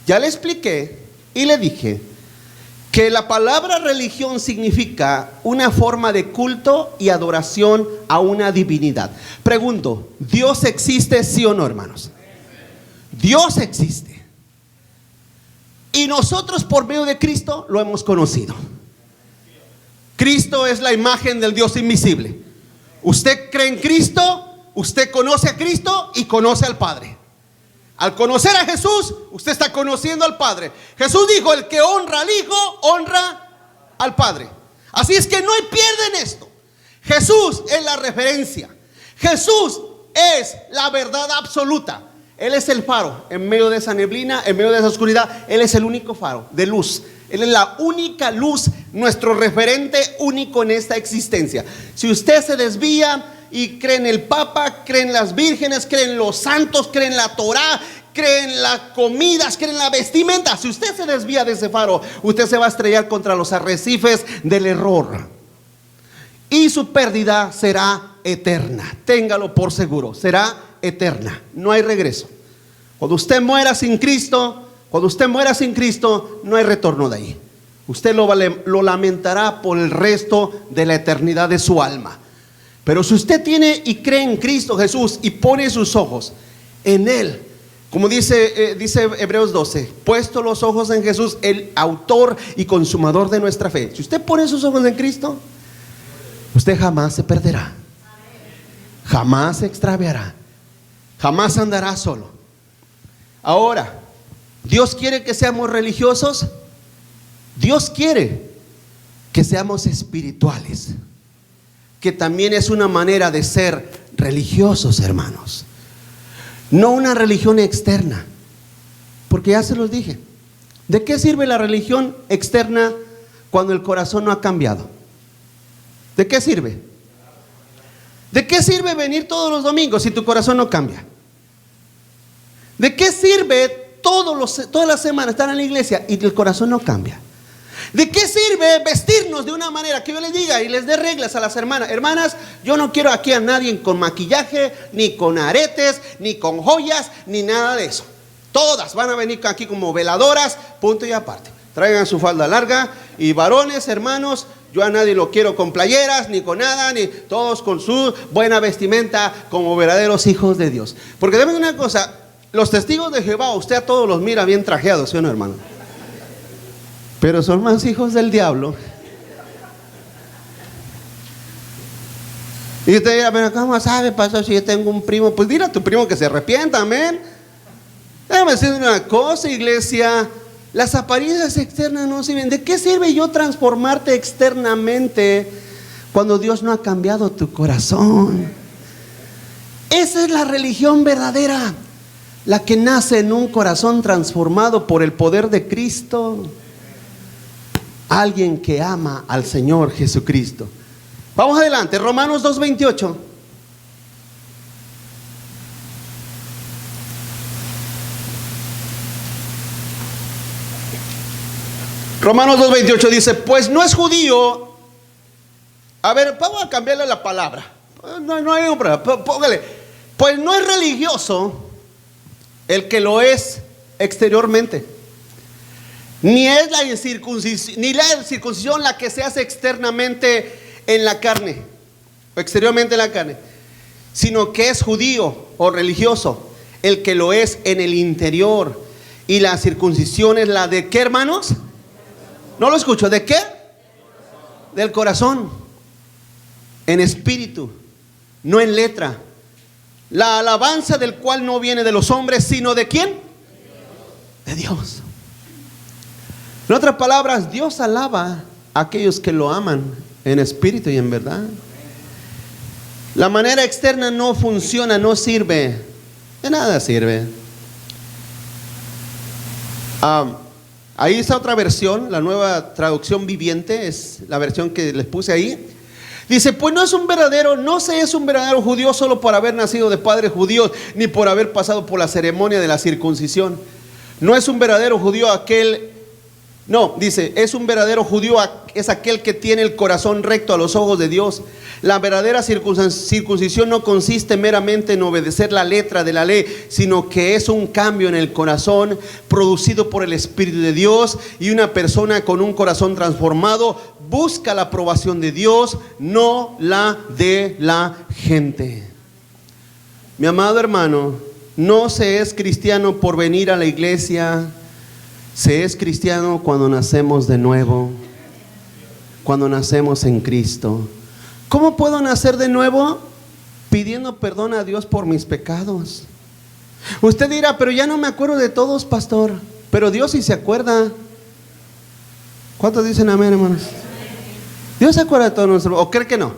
ya le expliqué y le dije que la palabra religión significa una forma de culto y adoración a una divinidad. Pregunto, ¿Dios existe, sí o no, hermanos? Dios existe. Y nosotros por medio de Cristo lo hemos conocido. Cristo es la imagen del Dios invisible. Usted cree en Cristo, usted conoce a Cristo y conoce al Padre. Al conocer a Jesús, usted está conociendo al Padre. Jesús dijo, el que honra al Hijo, honra al Padre. Así es que no hay pierde en esto. Jesús es la referencia. Jesús es la verdad absoluta. Él es el faro en medio de esa neblina, en medio de esa oscuridad. Él es el único faro de luz. Él es la única luz, nuestro referente único en esta existencia. Si usted se desvía y cree en el Papa, cree en las vírgenes, cree en los santos, cree en la Torá, cree en las comidas, cree en la vestimenta, si usted se desvía de ese faro, usted se va a estrellar contra los arrecifes del error y su pérdida será eterna. Téngalo por seguro, será eterna, no hay regreso. Cuando usted muera sin Cristo, no hay retorno de ahí. Usted lo lamentará por el resto de la eternidad de su alma. Pero si usted tiene y cree en Cristo Jesús y pone sus ojos en Él, como dice Hebreos 12, puesto los ojos en Jesús, el autor y consumador de nuestra fe. Si usted pone sus ojos en Cristo, usted jamás se perderá, jamás se extraviará, jamás andará solo. Ahora, ¿Dios quiere que seamos religiosos? Dios quiere que seamos espirituales, que también es una manera de ser religiosos, hermanos. No una religión externa, porque ya se los dije. ¿De qué sirve la religión externa cuando el corazón no ha cambiado? ¿De qué sirve? ¿De qué sirve venir todos los domingos si tu corazón no cambia? ¿De qué sirve todas las semanas estar en la iglesia y el corazón no cambia? ¿De qué sirve vestirnos de una manera que yo les diga y les dé reglas a las hermanas? Hermanas, yo no quiero aquí a nadie con maquillaje, ni con aretes, ni con joyas, ni nada de eso. Todas van a venir aquí como veladoras, punto y aparte. Traigan su falda larga. Y varones, hermanos, yo a nadie lo quiero con playeras, ni con nada, ni todos con su buena vestimenta, como verdaderos hijos de Dios. Porque déjenme una cosa, los testigos de Jehová, usted a todos los mira bien trajeados, ¿sí o no, hermano? Pero son más hijos del diablo. Y usted dirá, pero ¿cómo sabe, pastor, si yo tengo un primo? Pues dile a tu primo que se arrepienta, amén. Déjame decir una cosa, iglesia. Las apariencias externas no sirven. ¿De qué sirve yo transformarte externamente cuando Dios no ha cambiado tu corazón? Esa es la religión verdadera, la que nace en un corazón transformado por el poder de Cristo. Alguien que ama al Señor Jesucristo. Vamos adelante, Romanos 2:28. Romanos 2:28 dice, pues no es judío. A ver, vamos a cambiarle la palabra. No hay un problema, póngale. Pues no es religioso el que lo es exteriormente. Ni es la circuncisión la que se hace externamente en la carne, o exteriormente en la carne, sino que es judío o religioso el que lo es en el interior. Y la circuncisión es la de ¿qué, hermanos? No lo escucho, ¿de qué? Del corazón, en espíritu, no en letra. La alabanza del cual no viene de los hombres, sino ¿de quién? De Dios. En otras palabras, Dios alaba a aquellos que lo aman en espíritu y en verdad. La manera externa no funciona, no sirve, de nada sirve. Ahí está otra versión, la nueva traducción viviente, es la versión que les puse ahí. Dice, pues no se es un verdadero judío solo por haber nacido de padres judíos, ni por haber pasado por la ceremonia de la circuncisión. No es un verdadero judío aquel No, dice, es un verdadero judío, es aquel que tiene el corazón recto a los ojos de Dios. La verdadera circuncisión no consiste meramente en obedecer la letra de la ley, sino que es un cambio en el corazón producido por el Espíritu de Dios, y una persona con un corazón transformado busca la aprobación de Dios, no la de la gente. Mi amado hermano, no se es cristiano por venir a la iglesia. Se es cristiano cuando nacemos de nuevo, cuando nacemos en Cristo. ¿Cómo puedo nacer de nuevo? Pidiendo perdón a Dios por mis pecados. Usted dirá, pero ya no me acuerdo de todos, pastor. Pero Dios sí se acuerda. ¿Cuántos dicen amén, hermanos? Dios se acuerda de todos nosotros, ¿o cree que no?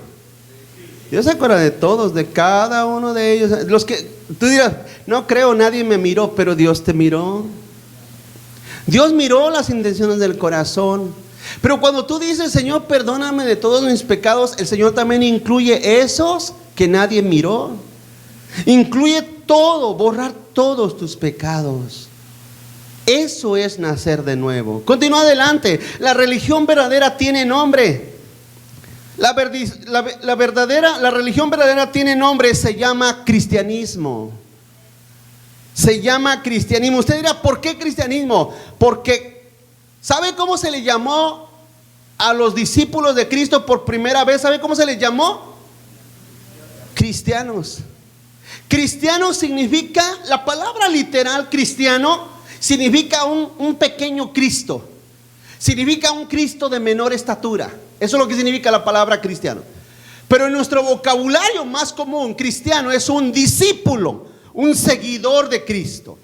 Dios se acuerda de todos, de cada uno de ellos. Los que tú dirás, no creo, nadie me miró, pero Dios te miró. Dios miró las intenciones del corazón. Pero cuando tú dices, Señor, perdóname de todos mis pecados, el Señor también incluye esos que nadie miró. Incluye todo, borrar todos tus pecados. Eso es nacer de nuevo. Continúa adelante. La religión verdadera tiene nombre. La religión verdadera tiene nombre, se llama cristianismo. Se llama cristianismo. Usted dirá, ¿por qué cristianismo? Porque, ¿sabe cómo se le llamó a los discípulos de Cristo por primera vez? ¿Sabe cómo se les llamó? Cristianos. Cristiano significa, la palabra literal cristiano significa un pequeño Cristo. Significa un Cristo de menor estatura. Eso es lo que significa la palabra cristiano. Pero en nuestro vocabulario más común, cristiano es un discípulo, un seguidor de Cristo.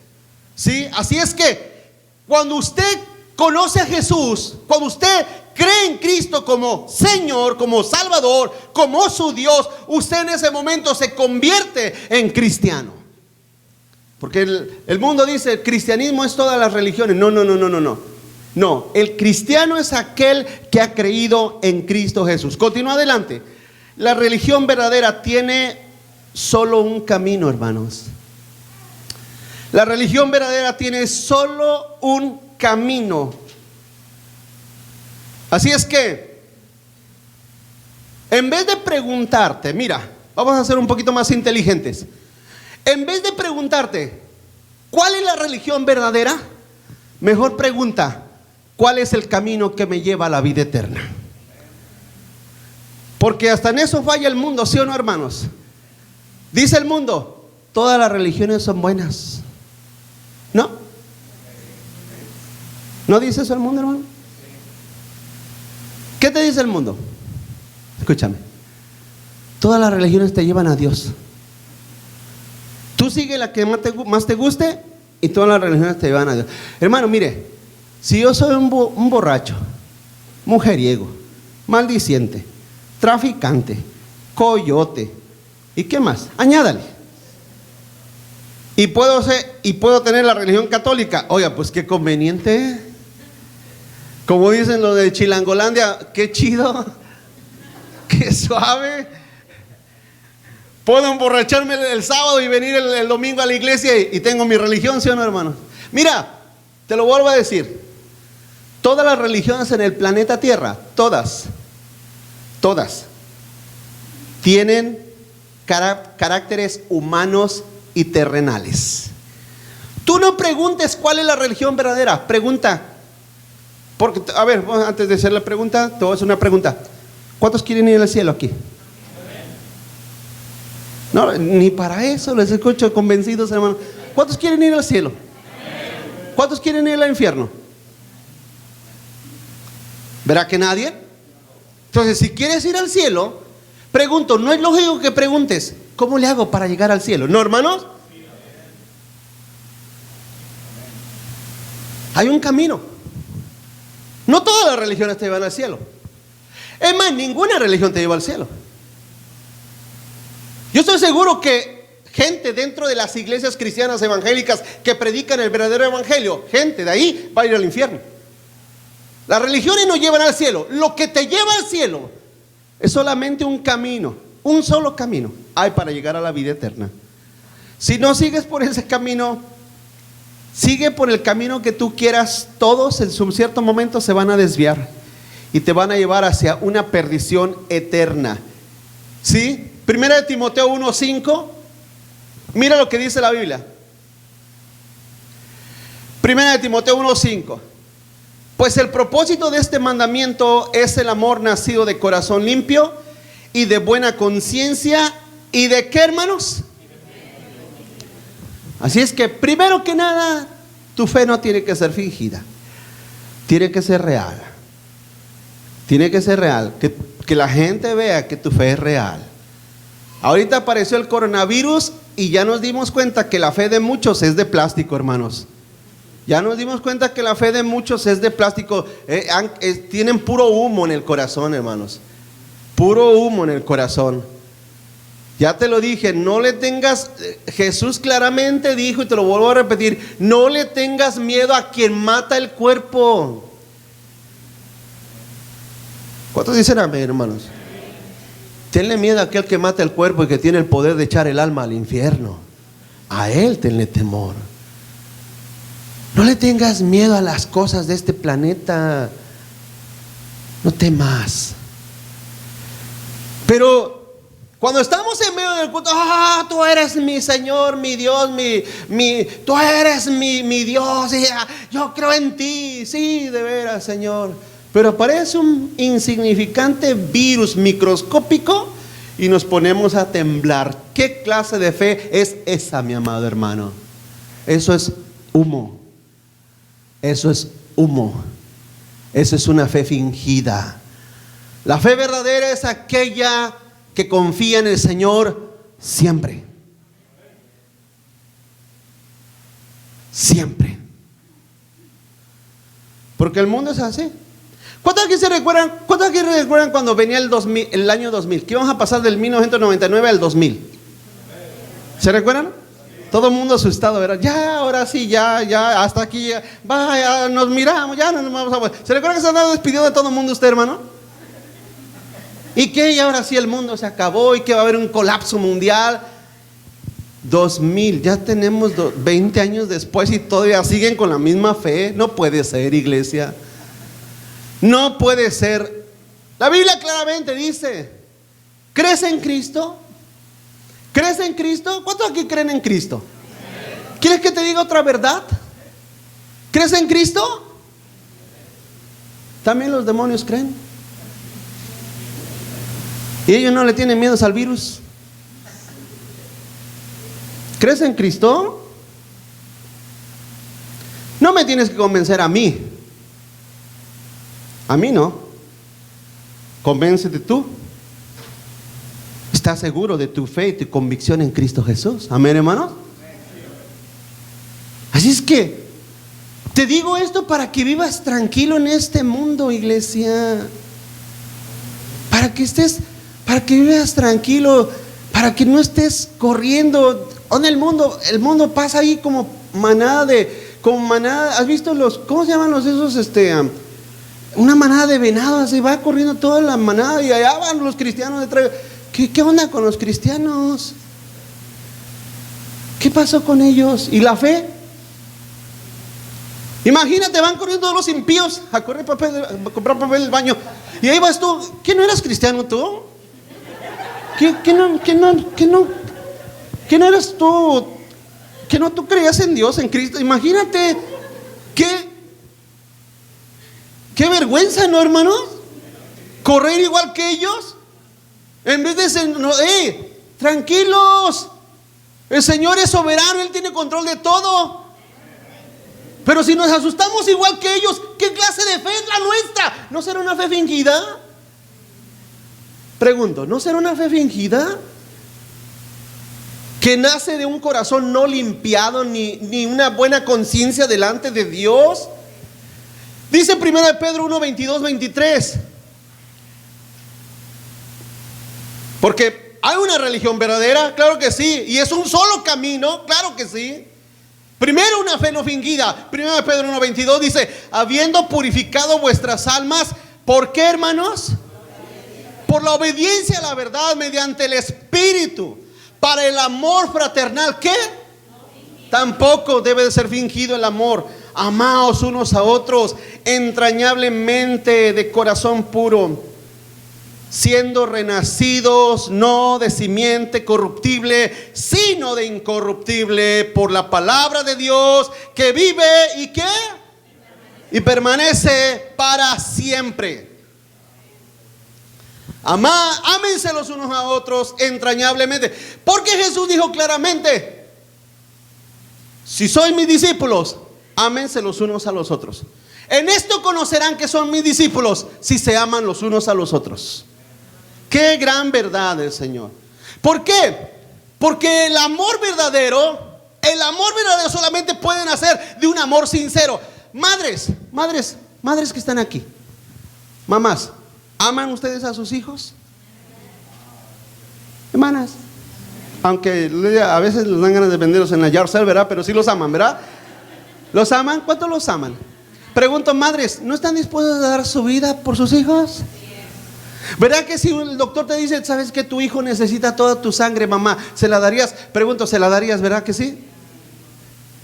¿Sí? Así es que cuando usted conoce a Jesús, cuando usted cree en Cristo como Señor, como Salvador, como su Dios, usted en ese momento se convierte en cristiano. Porque el mundo dice, el cristianismo es todas las religiones. No. No, el cristiano es aquel que ha creído en Cristo Jesús. Continúa adelante. La religión verdadera tiene solo un camino, hermanos. La religión verdadera tiene solo un camino. Así es que, en vez de preguntarte, mira, vamos a ser un poquito más inteligentes. En vez de preguntarte, ¿cuál es la religión verdadera? Mejor pregunta, ¿cuál es el camino que me lleva a la vida eterna? Porque hasta en eso falla el mundo, ¿sí o no, hermanos? Dice el mundo, todas las religiones son buenas. ¿No? ¿No dice eso el mundo, hermano? ¿Qué te dice el mundo? Escúchame. Todas las religiones te llevan a Dios. Tú sigue la que más te guste y todas las religiones te llevan a Dios. Hermano, mire, si yo soy un borracho, mujeriego, maldiciente, traficante, coyote, ¿y qué más? Añádale. Y puedo tener la religión católica. Oiga, pues qué conveniente. Como dicen los de Chilangolandia, qué chido, qué suave. Puedo emborracharme el sábado y venir el domingo a la iglesia y tengo mi religión, ¿sí o no, hermano? Mira, te lo vuelvo a decir. Todas las religiones en el planeta Tierra, todas, tienen caracteres humanos y terrenales. Tú no preguntes cuál es la religión verdadera, pregunta. Porque, a ver, antes de hacer la pregunta, te voy a hacer una pregunta. ¿Cuántos quieren ir al cielo aquí? No, ni para eso les escucho convencidos, hermano. ¿Cuántos quieren ir al cielo? ¿Cuántos quieren ir al infierno? ¿Verá que nadie? Entonces, si quieres ir al cielo, pregunto, no es lógico que preguntes, ¿cómo le hago para llegar al cielo? ¿No, hermanos? Hay un camino. No todas las religiones te llevan al cielo. Es más, ninguna religión te lleva al cielo. Yo estoy seguro que gente dentro de las iglesias cristianas evangélicas que predican el verdadero evangelio, gente de ahí va a ir al infierno. Las religiones no llevan al cielo. Lo que te lleva al cielo es solamente un camino, un solo camino hay para llegar a la vida eterna. Si no sigues por ese camino, Sigue por el camino que tú quieras. Todos en su cierto momento se van a desviar y te van a llevar hacia una perdición eterna. ¿Sí? Primera de Timoteo 1:5. Mira lo que dice la Biblia. Primera de Timoteo 1:5. Pues el propósito de este mandamiento es el amor nacido de corazón limpio y de buena conciencia. ¿Y de qué, hermanos? Así es que primero que nada, tu fe no tiene que ser fingida. Tiene que ser real. Tiene que ser real. Que la gente vea que tu fe es real. Ahorita apareció el coronavirus y ya nos dimos cuenta que la fe de muchos es de plástico, hermanos. Ya nos dimos cuenta que la fe de muchos es de plástico. Tienen puro humo en el corazón, hermanos. Puro humo en el corazón. Ya te lo dije, no le tengas, Jesús claramente dijo, y te lo vuelvo a repetir, no le tengas miedo a quien mata el cuerpo. ¿Cuántos dicen amén, hermanos? Tenle miedo a aquel que mata el cuerpo y que tiene el poder de echar el alma al infierno. A él tenle temor. No le tengas miedo a las cosas de este planeta. No temas. Pero cuando estamos en medio del culto, tú eres mi Señor, mi Dios, tú eres mi Dios, yo creo en ti, sí, de veras, Señor. Pero aparece un insignificante virus microscópico y nos ponemos a temblar. ¿Qué clase de fe es esa, mi amado hermano? Eso es humo. Eso es humo. Eso es una fe fingida. La fe verdadera es aquella que confía en el Señor siempre. Siempre. Porque el mundo es así. ¿Cuántos aquí recuerdan cuando venía el año 2000? Que íbamos a pasar del 1999 al 2000. ¿Se recuerdan? Todo el mundo asustado, ¿verdad? Ya, ahora sí, ya, hasta aquí, ya nos miramos, ya no nos vamos a volver. ¿Se recuerdan que se han despedido de todo el mundo usted, hermano? ¿Y qué? Y ahora sí el mundo se acabó y que va a haber un colapso mundial. 2000, ya tenemos 20 años después y todavía siguen con la misma fe. No puede ser, iglesia. No puede ser. La Biblia claramente dice: ¿crees en Cristo? ¿Crees en Cristo? ¿Cuántos aquí creen en Cristo? ¿Quieres que te diga otra verdad? ¿Crees en Cristo? También los demonios creen. Y ellos no le tienen miedo al virus. ¿Crees en Cristo? No me tienes que convencer a mí. A mí no. Convéncete tú. ¿Estás seguro de tu fe y tu convicción en Cristo Jesús? Amén, hermanos. Así es que te digo esto para que vivas tranquilo en este mundo, iglesia. Para que vivas tranquilo, para que no estés corriendo. En el mundo pasa ahí como manada. ¿Has visto cómo se llaman esos una manada de venados? Y va corriendo toda la manada y allá van los cristianos detrás. ¿Qué onda con los cristianos? ¿Qué pasó con ellos? ¿Y la fe? Imagínate, van corriendo todos los impíos a comprar papel del baño. Y ahí vas tú. ¿Qué no eras cristiano tú? ¿Qué no eras tú? ¿Que no tú creías en Dios, en Cristo? Imagínate. ¿Qué vergüenza, no, hermanos? Correr igual que ellos. En vez de ser, tranquilos. El Señor es soberano, Él tiene control de todo. Pero si nos asustamos igual que ellos, ¿qué clase de fe es la nuestra? ¿No será una fe fingida? Pregunto, ¿no será una fe fingida? Que nace de un corazón no limpiado, ni una buena conciencia delante de Dios. Dice 1 Pedro 1, 22, 23. Porque hay una religión verdadera, claro que sí. Y es un solo camino, claro que sí. Primero, una fe no fingida. 1 Pedro 1, 22 dice: habiendo purificado vuestras almas, ¿por qué, hermanos? Por la obediencia a la verdad mediante el Espíritu, para el amor fraternal. ¿Qué? Tampoco debe de ser fingido el amor. Amaos unos a otros entrañablemente de corazón puro, siendo renacidos no de simiente corruptible, sino de incorruptible, por la palabra de Dios, que vive y ¿qué? Y permanece para siempre. Ámense los unos a otros entrañablemente, porque Jesús dijo claramente: si sois mis discípulos, ámense los unos a los otros. En esto conocerán que son mis discípulos, si se aman los unos a los otros. Qué gran verdad del Señor. ¿Por qué? Porque el amor verdadero solamente puede nacer de un amor sincero. Madres que están aquí, mamás, ¿aman ustedes a sus hijos? Hermanas, aunque a veces les dan ganas de venderlos en la yard sale, ¿verdad? Pero sí los aman, ¿verdad? ¿Los aman? ¿Cuántos los aman? Pregunto, madres, ¿no están dispuestas a dar su vida por sus hijos? ¿Verdad que si el doctor te dice, sabes que tu hijo necesita toda tu sangre, mamá, ¿se la darías? Pregunto, ¿se la darías? ¿Verdad que sí?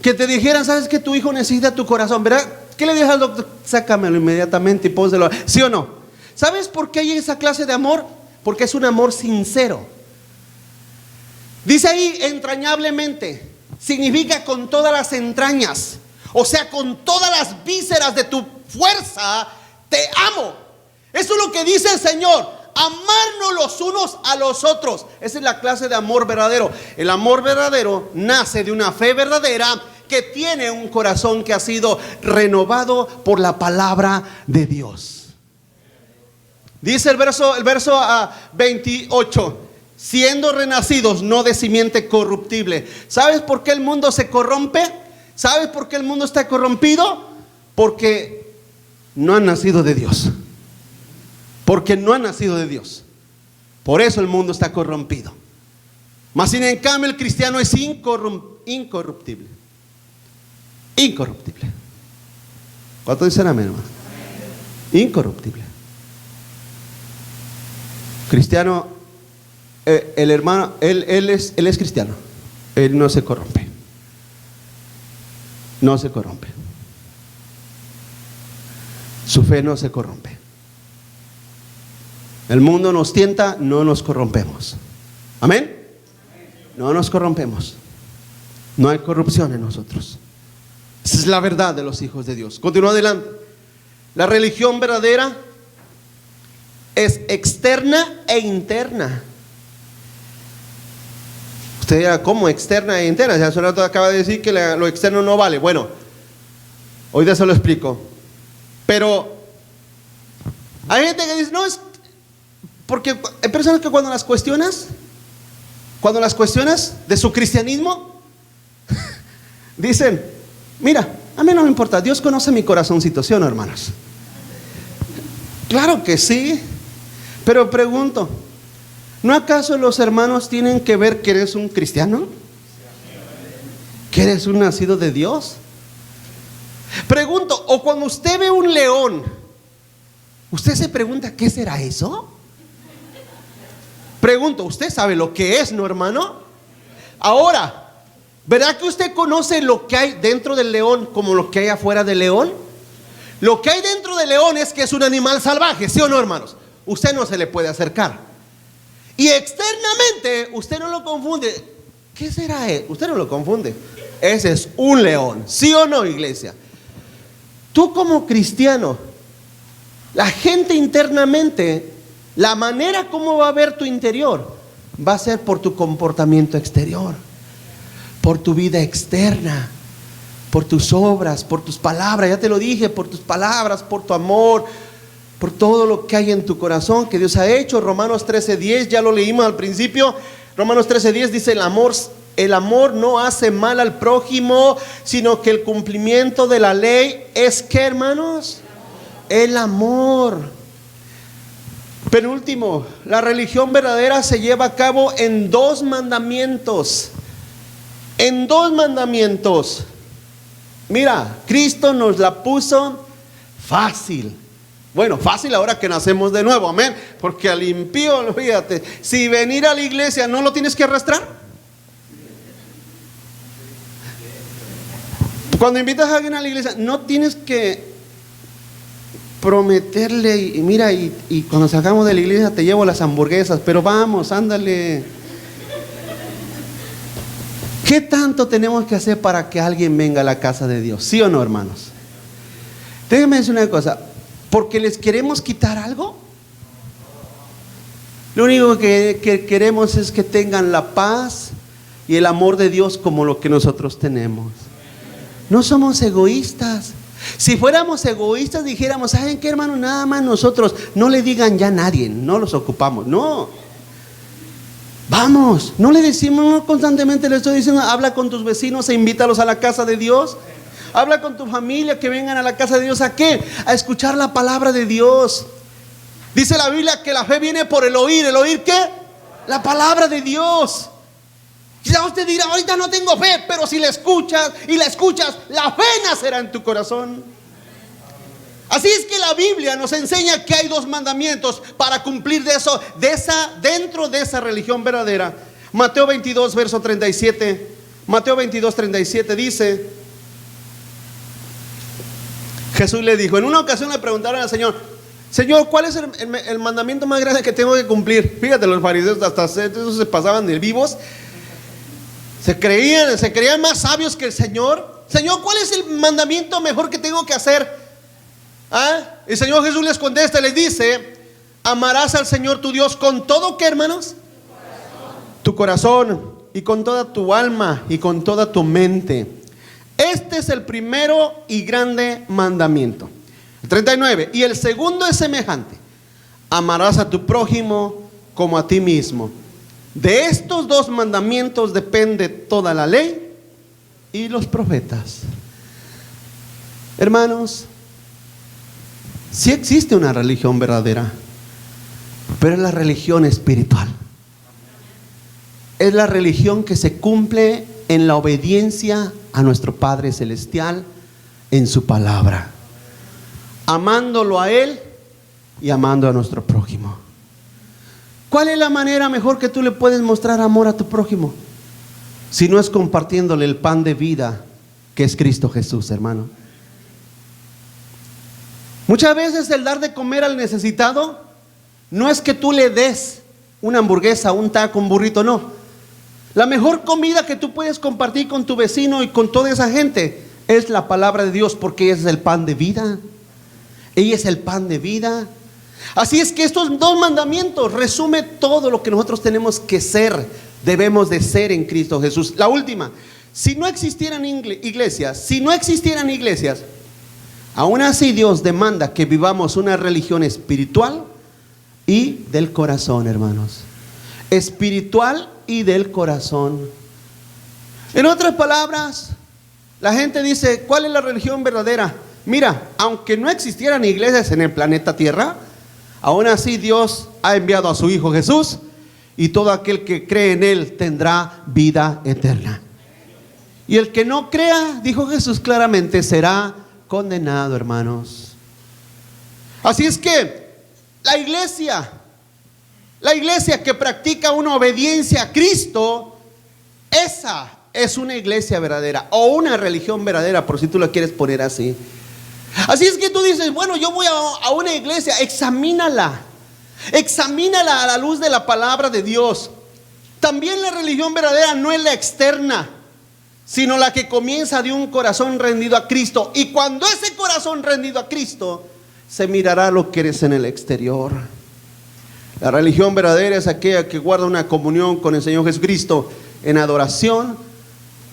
Que te dijeran, sabes que tu hijo necesita tu corazón, ¿verdad? ¿Qué le dices al doctor? Sácamelo inmediatamente y pónselo. ¿Sí o no? ¿Sabes por qué hay esa clase de amor? Porque es un amor sincero. Dice ahí entrañablemente, significa con todas las entrañas, o sea, con todas las vísceras de tu fuerza, te amo. Eso es lo que dice el Señor, amarnos los unos a los otros. Esa es la clase de amor verdadero. El amor verdadero nace de una fe verdadera que tiene un corazón que ha sido renovado por la palabra de Dios. Dice el verso 28, siendo renacidos no de simiente corruptible. ¿Sabes por qué el mundo se corrompe? ¿Sabes por qué el mundo está corrompido? Porque no han nacido de Dios. Porque no han nacido de Dios. Por eso el mundo está corrompido. Mas sin en cambio el cristiano es incorruptible. Incorruptible. ¿Cuánto dicen amén, hermano? Incorruptible. Cristiano, el hermano, él es cristiano. Él no se corrompe. No se corrompe. Su fe no se corrompe. El mundo nos tienta, no nos corrompemos. Amén. No nos corrompemos. No hay corrupción en nosotros. Esa es la verdad de los hijos de Dios. Continúa adelante. La religión verdadera es externa e interna. Usted dirá, ¿cómo externa e interna? Ya hace rato acaba de decir que lo externo no vale. Bueno, hoy de eso lo explico. Pero hay gente que dice, no, es porque hay personas que cuando las cuestionas de su cristianismo, dicen, mira, a mí no me importa, Dios conoce mi corazoncito, ¿sí o no, hermanos? Claro que sí, pero pregunto, ¿no acaso los hermanos tienen que ver que eres un cristiano? ¿Que eres un nacido de Dios? Pregunto, o cuando usted ve un león, ¿usted se pregunta qué será eso? Pregunto, ¿usted sabe lo que es, no, hermano? Ahora, ¿verdad que usted conoce lo que hay dentro del león como lo que hay afuera del león? Lo que hay dentro del león es que es un animal salvaje, ¿sí o no, hermanos? Usted no se le puede acercar. Y externamente, usted no lo confunde. ¿Qué será él? Usted no lo confunde. Ese es un león, ¿sí o no, iglesia? Tú como cristiano, la gente internamente, la manera como va a ver tu interior va a ser por tu comportamiento exterior, por tu vida externa, por tus obras, por tus palabras. Ya te lo dije, por tus palabras, por tu amor, por todo lo que hay en tu corazón que Dios ha hecho. Romanos 13:10, ya lo leímos al principio. Romanos 13:10 dice, el amor no hace mal al prójimo, sino que el cumplimiento de la ley es, ¿qué, hermanos? El amor. Penúltimo, la religión verdadera se lleva a cabo en 2 mandamientos. En 2 mandamientos. Mira, Cristo nos la puso fácil. Bueno, fácil ahora que nacemos de nuevo, amén. Porque al impío, fíjate, si venir a la iglesia no lo tienes que arrastrar. Cuando invitas a alguien a la iglesia, no tienes que prometerle, y mira, y cuando salgamos de la iglesia te llevo las hamburguesas, pero vamos, ándale. ¿Qué tanto tenemos que hacer para que alguien venga a la casa de Dios? ¿Sí o no, hermanos? Déjenme decir una cosa, ¿porque les queremos quitar algo? Lo único que queremos es que tengan la paz y el amor de Dios como lo que nosotros tenemos. No somos egoístas. Si fuéramos egoístas dijéramos, ¿saben qué, hermano? Nada más nosotros, no le digan ya a nadie, no los ocupamos. No, vamos, no le decimos, no constantemente le estoy diciendo, habla con tus vecinos e invítalos a la casa de Dios. Habla con tu familia que vengan a la casa de Dios. ¿A qué? A escuchar la palabra de Dios. Dice la Biblia que la fe viene por el oír. ¿El oír qué? La palabra de Dios. Quizá usted dirá, ahorita no tengo fe, pero si la escuchas y la escuchas, la fe nacerá en tu corazón. Así es que la Biblia nos enseña que hay dos mandamientos para cumplir dentro de esa religión verdadera. Mateo 22, verso 37. Mateo 22, 37 dice: Jesús le dijo, en una ocasión le preguntaron al Señor, Señor, ¿cuál es el mandamiento más grande que tengo que cumplir? Fíjate, los fariseos hasta esos se pasaban de vivos. Se creían más sabios que el Señor. Señor, ¿cuál es el mandamiento mejor que tengo que hacer? El Señor Jesús les contesta y les dice: amarás al Señor tu Dios con todo, ¿qué, hermanos? Tu corazón, y con toda tu alma, y con toda tu mente. Este es el primero y grande mandamiento. 39. Y el segundo es semejante: amarás a tu prójimo como a ti mismo. De estos dos mandamientos depende toda la ley y los profetas. Hermanos, sí existe una religión verdadera, pero es la religión espiritual. Es la religión que se cumple en la obediencia a nuestro Padre Celestial en su palabra, amándolo a Él y amando a nuestro prójimo. ¿Cuál es la manera mejor que tú le puedes mostrar amor a tu prójimo? Si no es compartiéndole el pan de vida que es Cristo Jesús, hermano. Muchas veces el dar de comer al necesitado no es que tú le des una hamburguesa, un taco, un burrito, no. La mejor comida que tú puedes compartir con tu vecino y con toda esa gente es la palabra de Dios, porque ella es el pan de vida. Ella es el pan de vida. Así es que estos dos mandamientos resume todo lo que nosotros tenemos que ser, debemos de ser en Cristo Jesús. La última: si no existieran iglesias, aún así Dios demanda que vivamos una religión espiritual y del corazón, hermanos. Espiritual y del corazón. En otras palabras, la gente dice, ¿cuál es la religión verdadera? Mira, aunque no existieran iglesias en el planeta Tierra, aún así Dios ha enviado a su Hijo Jesús, y todo aquel que cree en Él tendrá vida eterna. Y el que no crea, dijo Jesús claramente, será condenado, hermanos. Así es que la iglesia que practica una obediencia a Cristo, esa es una iglesia verdadera, o una religión verdadera, por si tú lo quieres poner así. Así es que tú dices, bueno, yo voy a una iglesia, examínala a la luz de la palabra de Dios. También la religión verdadera no es la externa, sino la que comienza de un corazón rendido a Cristo. Y cuando ese corazón rendido a Cristo, se mirará lo que eres en el exterior. La religión verdadera es aquella que guarda una comunión con el Señor Jesucristo en adoración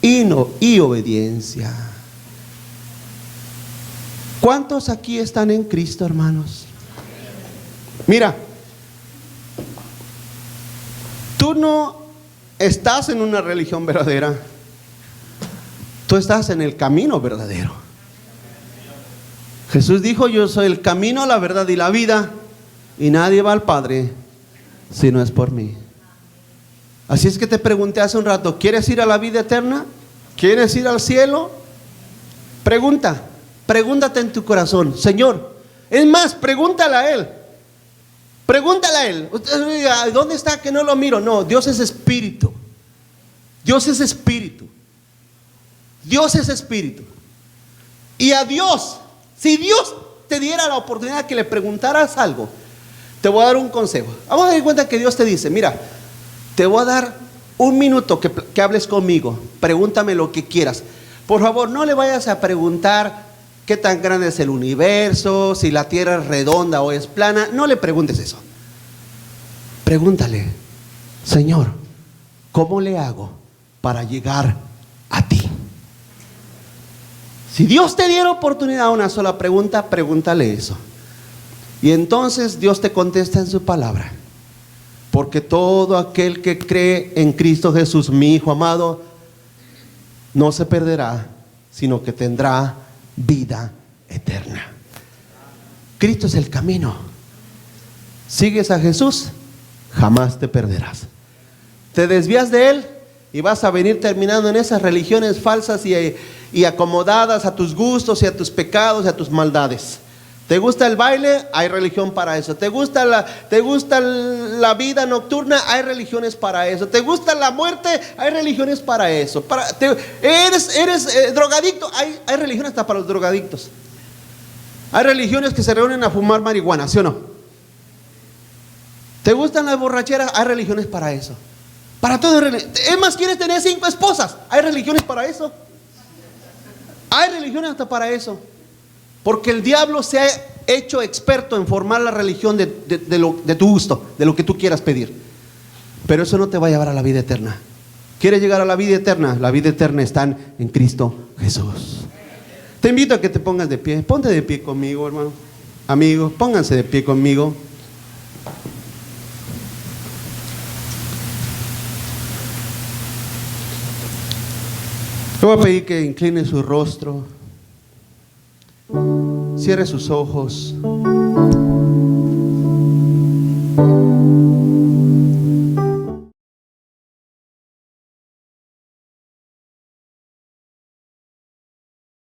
y obediencia. ¿Cuántos aquí están en Cristo, hermanos? Mira, tú no estás en una religión verdadera, tú estás en el camino verdadero. Jesús dijo, yo soy el camino, la verdad y la vida, y nadie va al Padre si no es por mí. Así es que te pregunté hace un rato, ¿quieres ir a la vida eterna? ¿Quieres ir al cielo? Pregúntate en tu corazón, Señor. Es más, pregúntale a Él. Usted diga, ¿dónde está que no lo miro? No, Dios es espíritu. Dios es espíritu. Y a Dios, si Dios te diera la oportunidad que le preguntaras algo, te voy a dar un consejo. Vamos a dar cuenta que Dios te dice, mira, te voy a dar un minuto que hables conmigo, pregúntame lo que quieras. Por favor, no le vayas a preguntar qué tan grande es el universo, si la tierra es redonda o es plana. No le preguntes eso. Pregúntale, Señor, ¿cómo le hago para llegar a ti? Si Dios te diera oportunidad a una sola pregunta, pregúntale eso. Y entonces Dios te contesta en su palabra. Porque todo aquel que cree en Cristo Jesús, mi Hijo amado, no se perderá, sino que tendrá vida eterna. Cristo es el camino. Sigues a Jesús, jamás te perderás. Te desvías de Él y vas a venir terminando en esas religiones falsas y acomodadas a tus gustos y a tus pecados y a tus maldades. ¿Te gusta el baile? Hay religión para eso. ¿Te gusta la vida nocturna? Hay religiones para eso. ¿Te gusta la muerte? Hay religiones para eso. ¿Eres drogadicto? Hay religiones hasta para los drogadictos. Hay religiones que se reúnen a fumar marihuana, ¿sí o no? ¿Te gustan las borracheras? Hay religiones para eso. Para todo. Es más, ¿quieres tener 5 esposas? Hay religiones para eso. Hay religiones hasta para eso. Porque el diablo se ha hecho experto en formar la religión de tu gusto, de lo que tú quieras pedir. Pero eso no te va a llevar a la vida eterna. ¿Quieres llegar a la vida eterna? La vida eterna está en Cristo Jesús. Te invito a que te pongas de pie. Ponte de pie conmigo, hermano. Amigo, pónganse de pie conmigo. Le voy a pedir que incline su rostro, cierre sus ojos.